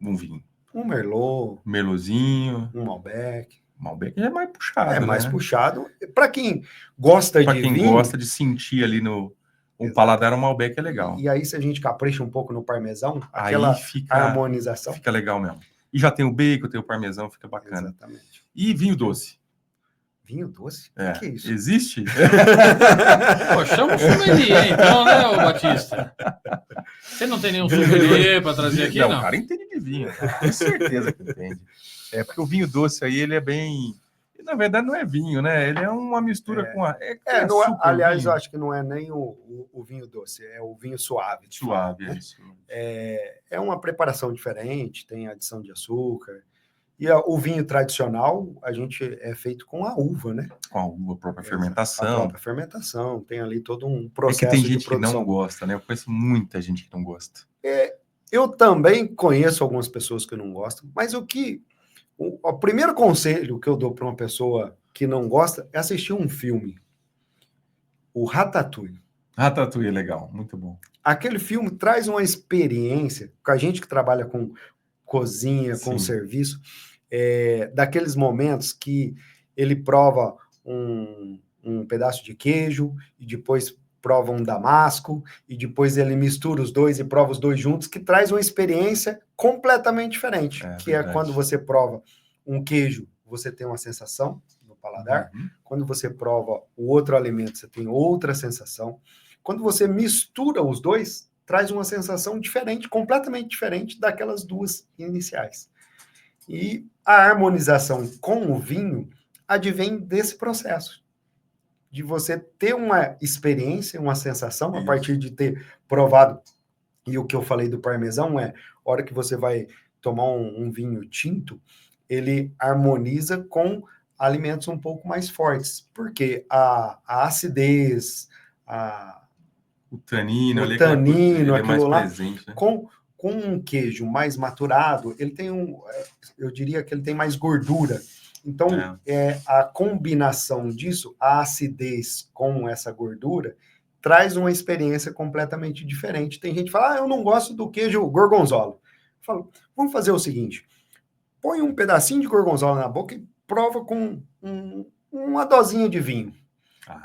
Um vinho. Um Merlot, Melozinho. um Malbec. Malbec é mais puxado, É mais né? puxado. Para quem gosta Pra de quem vinho... gosta de sentir ali no... Um paladar, um Malbec é legal. E aí, se a gente capricha um pouco no parmesão, Aí aquela fica harmonização... legal mesmo. E já tem o bacon, tem o parmesão, fica bacana. Exatamente. E vinho doce? Vinho doce? É. O que é isso? Existe? Pô, chama o sommelier, então, né, ô Batista? Você não tem nenhum sommelier para trazer aqui, não? não? O cara entende de vinho. Com certeza que entende. É porque o vinho doce aí, ele é bem... Na verdade, não é vinho, né? Ele é uma mistura com... Aliás, vinho. eu acho que não é nem o vinho doce, é o vinho suave. Suave, né? é isso. É uma preparação diferente, tem adição de açúcar. E o vinho tradicional, a gente é feito com a uva, né? Com a uva, a própria A fermentação. própria fermentação, tem ali todo um É que processo tem de gente que produção. não gosta, né? Eu conheço muita gente que não gosta. Eu também conheço algumas pessoas que não gostam, mas o primeiro conselho que eu dou para uma pessoa que não gosta é assistir um filme, o Ratatouille. Ratatouille é legal, muito bom. Aquele filme traz uma experiência, com a gente que trabalha com cozinha, com Sim. serviço, daqueles momentos que ele prova um pedaço de queijo e depois prova um damasco e depois ele mistura os dois e prova os dois juntos, que traz uma experiência completamente diferente, que verdade. é quando você prova um queijo, você tem uma sensação no paladar, quando você prova o outro alimento, você tem outra sensação, quando você mistura os dois, traz uma sensação diferente, completamente diferente daquelas duas iniciais. E a harmonização com o vinho advém desse processo, de você ter uma experiência, uma sensação, a partir de ter provado. E o que eu falei do parmesão a hora que você vai tomar um vinho tinto, ele harmoniza com alimentos um pouco mais fortes, porque a acidez, o tanino, ele é mais lá, presente, né? Com um queijo mais maturado, ele tem eu diria que ele tem mais gordura. Então, a combinação disso, a acidez com essa gordura, traz uma experiência completamente diferente. Tem gente que fala, eu não gosto do queijo gorgonzola. Eu falo, vamos fazer o seguinte, põe um pedacinho de gorgonzola na boca e prova com uma dosinha de vinho.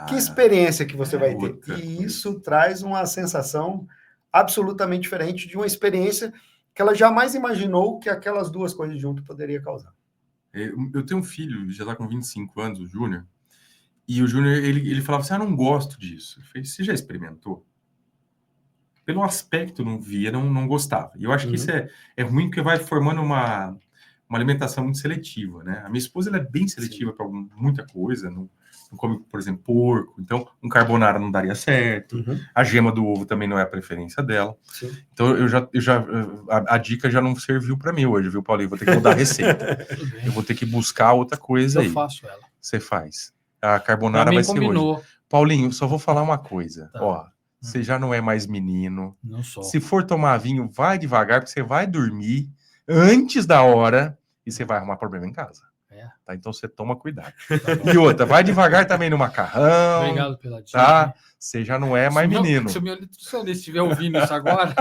Que experiência que você vai ter? E isso traz uma sensação absolutamente diferente de uma experiência que ela jamais imaginou que aquelas duas coisas juntas poderia causar. Eu tenho um filho, já está com 25 anos, o Júnior, e o Júnior, ele falava assim, não gosto disso. Eu falei, você já experimentou? Pelo aspecto, não via, não gostava. E eu acho que isso é ruim, porque vai formando uma alimentação muito seletiva, né? A minha esposa, ela é bem seletiva para muita coisa, não come, por exemplo, porco, então um carbonara não daria certo, a gema do ovo também não é a preferência dela. Sim. Então a dica já não serviu para mim hoje, viu, Paulinho? Vou ter que mudar a receita. Eu vou ter que buscar outra coisa aí. Eu faço ela. Você faz. A carbonara vai ser hoje. Paulinho, só vou falar uma coisa. Tá. Ó, você já não é mais menino. Não sou. Se for tomar vinho, vai devagar, porque você vai dormir antes da hora e você vai arrumar problema em casa. Tá? Então você toma cuidado. E outra, vai devagar também no macarrão. Obrigado pela dica. Tá? Você já não é mais menino. Se o meu nutricionista estiver ouvindo isso agora,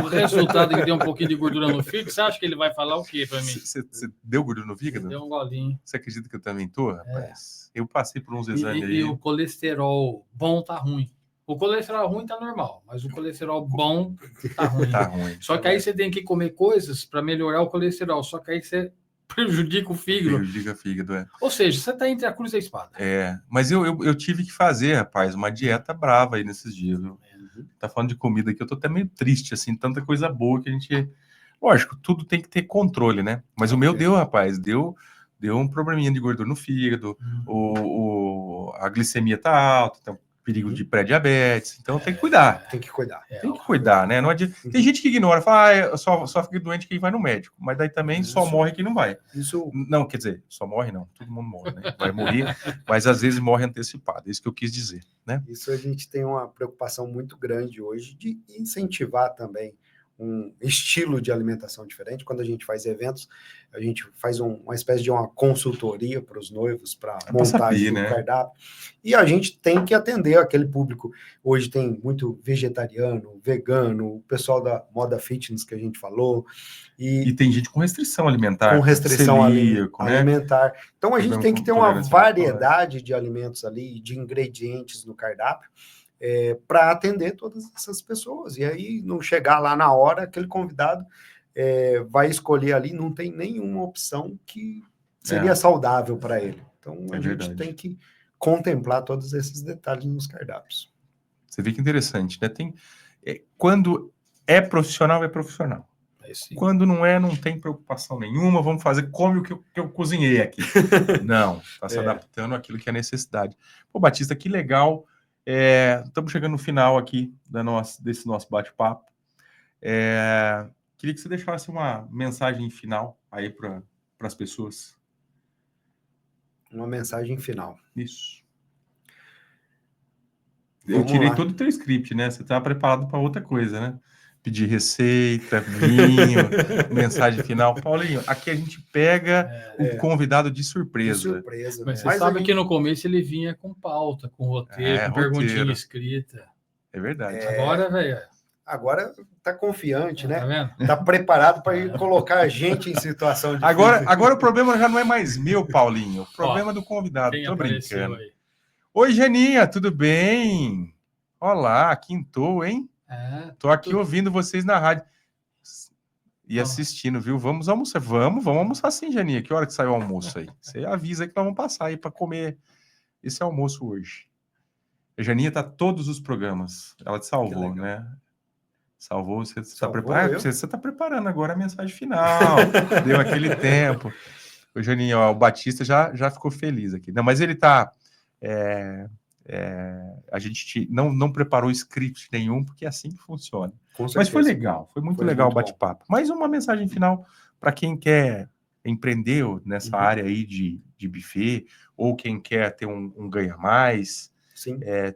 o resultado é que deu um pouquinho de gordura no fígado, você acha que ele vai falar o quê para mim? Você deu gordura no fígado? Deu um golinho. Você acredita que eu também tô, rapaz? Eu passei por uns exames aí. E o colesterol bom tá ruim. O colesterol ruim tá normal, mas o colesterol bom tá ruim. Tá ruim. Só que aí você tem que comer coisas para melhorar o colesterol. Só que aí você prejudica o fígado. Prejudica o fígado, Ou seja, você tá entre a cruz e a espada. Mas eu tive que fazer, rapaz, uma dieta brava aí nesses dias, viu? Tá falando de comida aqui, eu tô até meio triste, assim, tanta coisa boa que a gente... Lógico, tudo tem que ter controle, né? Mas o meu deu, rapaz, deu um probleminha de gordura no fígado, a glicemia tá alta, então perigo de pré-diabetes, então tem que cuidar. Tem que cuidar. Tem que cuidar, né? Não adianta... Tem gente que ignora, fala, só fica doente quem vai no médico, mas daí também só morre quem não vai. Não, quer dizer, só morre não, todo mundo morre, né? Vai morrer, mas às vezes morre antecipado, é isso que eu quis dizer, né? Isso a gente tem uma preocupação muito grande hoje de incentivar também um estilo de alimentação diferente. Quando a gente faz eventos, a gente faz uma espécie de uma consultoria para os noivos, para montagem do cardápio, e a gente tem que atender aquele público. Hoje tem muito vegetariano, vegano, o pessoal da moda fitness que a gente falou. E tem gente com restrição alimentar. Com restrição celíaco, alimentar. Né? Então a gente tem que ter uma variedade de alimentos ali, de ingredientes no cardápio, para atender todas essas pessoas. E aí, não chegar lá na hora, aquele convidado vai escolher ali, não tem nenhuma opção que seria saudável para ele. Então, a gente tem que contemplar todos esses detalhes nos cardápios. Você vê que interessante, né? Quando é profissional, é profissional. Quando não é, não tem preocupação nenhuma, vamos fazer como o que eu cozinhei aqui. Não, está se adaptando àquilo que é necessidade. Pô, Batista, que legal. Estamos chegando no final aqui desse nosso bate-papo. Queria que você deixasse uma mensagem final aí para para as pessoas? Uma mensagem final. Isso. Eu Vamos tirei lá. todo o teu script, né? Você estava preparado para outra coisa, né? Pedir receita, vinho, mensagem final. Paulinho, aqui a gente pega o convidado de De surpresa. surpresa. Mas você Mas sabe a gente- que no começo ele vinha com pauta, com roteiro, com perguntinha roteiro. escrita. É verdade. Agora, velho, agora tá confiante, tá né? vendo? Tá preparado para colocar a gente em situação difícil. Agora o problema já não é mais meu, Paulinho. O problema é do convidado. Quem Tô apareceu brincando. aí? Oi, Janinha, tudo bem? Olá, quintou, hein? Tô aqui ouvindo vocês na rádio e assistindo, viu? Vamos almoçar. Vamos almoçar sim, Janinha. Que hora que sai o almoço aí? Você avisa aí que nós vamos passar aí para comer esse almoço hoje. A Janinha tá todos os programas. Ela te salvou, né? Salvou, você está preparando? Você está preparando agora a mensagem final. Deu aquele tempo. O Janinho, ó, o Batista já ficou feliz aqui. Não, mas ele tá. A gente não preparou script nenhum, porque é assim que funciona. Mas foi legal, foi muito legal o bate-papo. Mais uma mensagem final para quem quer empreender nessa área aí de buffet, ou quem quer ter um ganha-mais,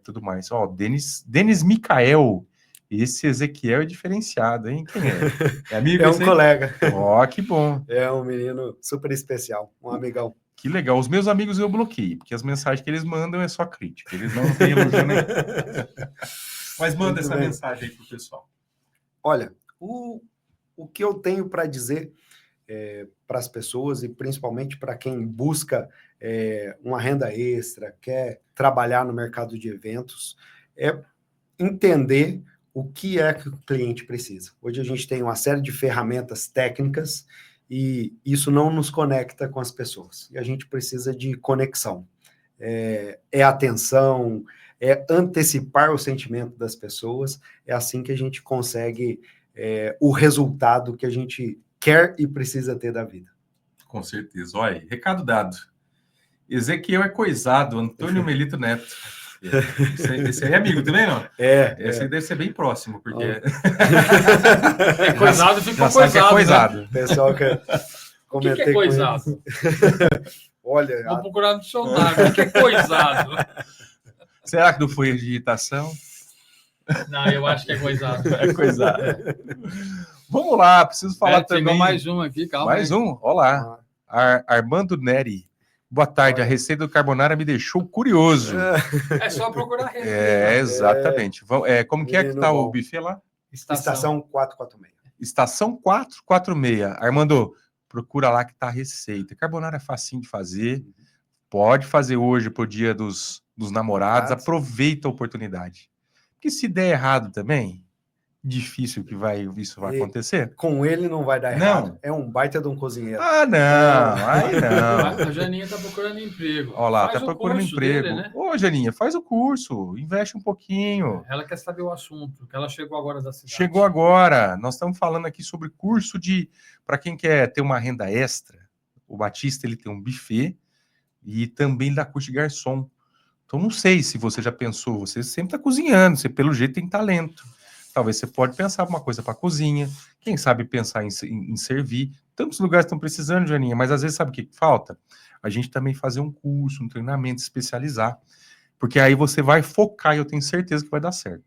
tudo mais. Ó, Denis Micael. Esse Ezequiel é diferenciado, hein? Quem é? É amigo? É um colega. Ó, que bom. É um menino super especial, um amigão. Que legal. Os meus amigos eu bloqueio, porque as mensagens que eles mandam é só crítica. Eles não têm elogio nenhum. Mas manda Muito essa bem. mensagem aí pro pessoal. Olha, o que eu tenho para dizer para as pessoas e principalmente para quem busca uma renda extra, quer trabalhar no mercado de eventos, é entender o que é que o cliente precisa. Hoje a gente tem uma série de ferramentas técnicas e isso não nos conecta com as pessoas. E a gente precisa de conexão. É atenção, é antecipar o sentimento das pessoas. É assim que a gente consegue o resultado que a gente quer e precisa ter da vida. Com certeza. Olha aí, recado dado. Ezequiel é coisado, Antônio Melito Neto. Esse aí é amigo também, não? Esse aí deve ser bem próximo, porque... É coisado, ficou já sabe que é coisado. Né? Pessoal que o que é coisado? Olha... Vou procurar no dicionário. O que é coisado? Será que não foi digitação? Não, eu acho que é coisado. É coisado. Vamos lá, preciso falar também... Chegou mais um aqui, calma. Mais um? Olá. Armando Neri. Boa tarde, a receita do carbonara me deixou curioso. É só procurar a receita. Exatamente. Como que tá o buffet lá? Estação 446. Estação 446. Armando, procura lá que tá a receita. Carbonara é facinho de fazer. Pode fazer hoje pro dia dos namorados. Aproveita a oportunidade. Porque se der errado também, difícil que isso vai acontecer. Com ele não vai dar errado. É um baita de um cozinheiro. Ah, não. Aí não. A Janinha tá procurando emprego. Olha lá, tá procurando emprego. Dele, né? Ô, Janinha, faz o curso. Investe um pouquinho. Ela quer saber o assunto, que ela chegou agora da cidade. Chegou agora. Nós estamos falando aqui sobre curso para quem quer ter uma renda extra. O Batista, ele tem um buffet e também dá curso de garçom. Então, não sei se você já pensou. Você sempre está cozinhando. Você, pelo jeito, tem talento. Talvez você pode pensar uma coisa para cozinha, quem sabe pensar em servir. Tantos lugares estão precisando, Janinha, mas às vezes sabe o que falta? A gente também fazer um curso, um treinamento, especializar, porque aí você vai focar e eu tenho certeza que vai dar certo.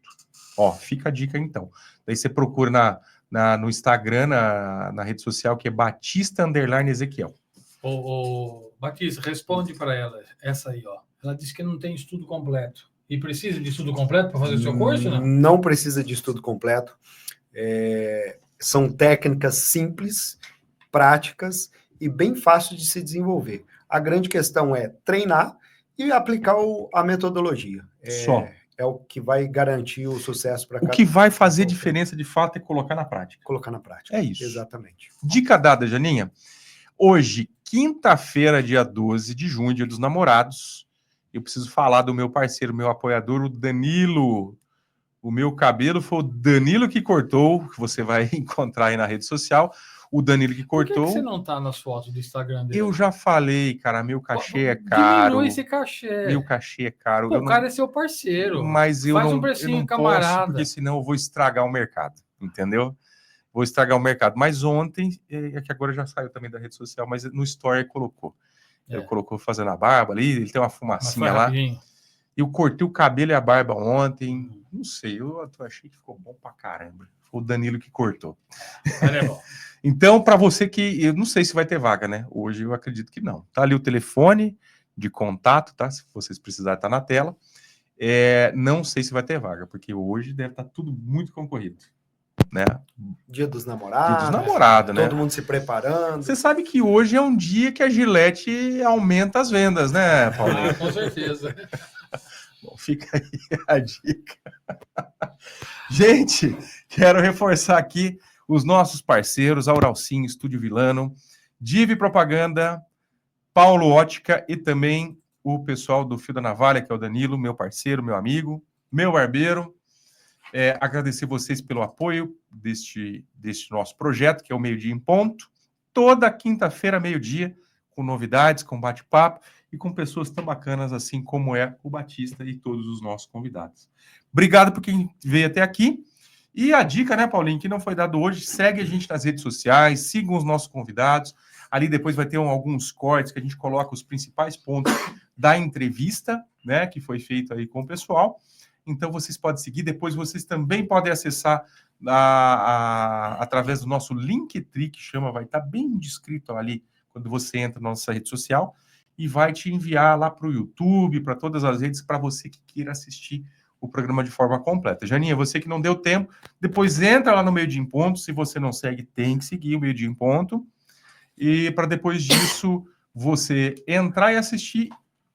Ó, fica a dica então. Daí você procura no Instagram, na rede social, que é Batista_Ezequiel. Ô, Batista, responde para ela, essa aí, ó. Ela disse que não tem estudo completo. E precisa de estudo completo para fazer o seu curso, não? Não precisa de estudo completo. São técnicas simples, práticas e bem fáceis de se desenvolver. A grande questão é treinar e aplicar a metodologia. Só. É o que vai garantir o sucesso para cada... O que vai fazer diferença, de fato, é colocar na prática. Colocar na prática. É isso. Exatamente. Dica dada, Janinha. Hoje, quinta-feira, dia 12 de junho, dia dos namorados, eu preciso falar do meu parceiro, meu apoiador, o Danilo. O meu cabelo foi o Danilo que cortou, que você vai encontrar aí na rede social. O Danilo que cortou. Por que você não tá nas fotos do Instagram dele? Eu já falei, cara, meu cachê é caro. Diminui esse cachê. Meu cachê é caro. Pô, o cara é seu parceiro. Mas eu Faz não, um precinho, eu não camarada. posso, porque senão eu vou estragar o mercado, entendeu? vou estragar o mercado. Mas ontem, é que agora já saiu também da rede social, mas no Story colocou. Ele colocou fazendo a barba ali, ele tem uma fumacinha lá. Eu cortei o cabelo e a barba ontem. Não sei, eu achei que ficou bom pra caramba. Foi o Danilo que cortou. É bom. Então, para você que... Eu não sei se vai ter vaga, né? Hoje eu acredito que não. Tá ali o telefone de contato, tá? Se vocês precisarem, tá na tela. Não sei se vai ter vaga, porque hoje deve estar tudo muito concorrido, né? Dia dos namorados. Dia dos namorados, né? Todo mundo se preparando. Você sabe que hoje é um dia que a Gillette aumenta as vendas, né, Paulo? Com certeza. Bom, fica aí a dica. Gente, quero reforçar aqui os nossos parceiros, Auralcim, Estúdio Vilano, Divi Propaganda, Paulo Ótica e também o pessoal do Fio da Navalha, que é o Danilo, meu parceiro, meu amigo, meu barbeiro. Agradecer vocês pelo apoio deste nosso projeto, que é o Meio Dia em Ponto. Toda quinta-feira, meio-dia, com novidades, com bate-papo e com pessoas tão bacanas assim como é o Batista e todos os nossos convidados. Obrigado por quem veio até aqui. E a dica, né, Paulinho, que não foi dado hoje, segue a gente nas redes sociais, sigam os nossos convidados. Ali depois vai ter alguns cortes que a gente coloca os principais pontos da entrevista, né, que foi feita aí com o pessoal. Então vocês podem seguir. Depois vocês também podem acessar através do nosso Linktree, que vai estar bem descrito ali quando você entra na nossa rede social, e vai te enviar lá para o YouTube, para todas as redes, para você que queira assistir o programa de forma completa. Janinha, você que não deu tempo, depois entra lá no Meio Dia em Ponto. Se você não segue, tem que seguir o Meio Dia em Ponto. E para depois disso, você entrar e assistir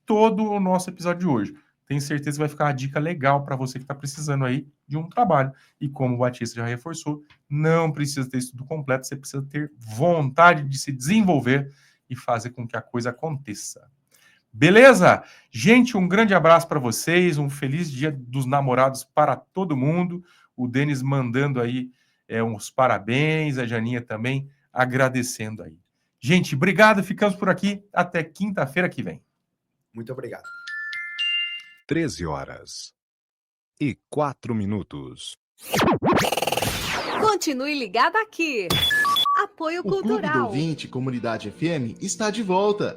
todo o nosso episódio de hoje. Tenho certeza que vai ficar uma dica legal para você que está precisando aí de um trabalho. E como o Batista já reforçou, não precisa ter estudo completo, você precisa ter vontade de se desenvolver e fazer com que a coisa aconteça. Beleza? Gente, um grande abraço para vocês, um feliz Dia dos Namorados para todo mundo. O Denis mandando aí uns parabéns, a Janinha também agradecendo aí. Gente, obrigado, ficamos por aqui. Até quinta-feira que vem. Muito obrigado. 13h04. Continue ligado aqui. Apoio O Clube do Cultural. Ouvinte Comunidade FM está de volta.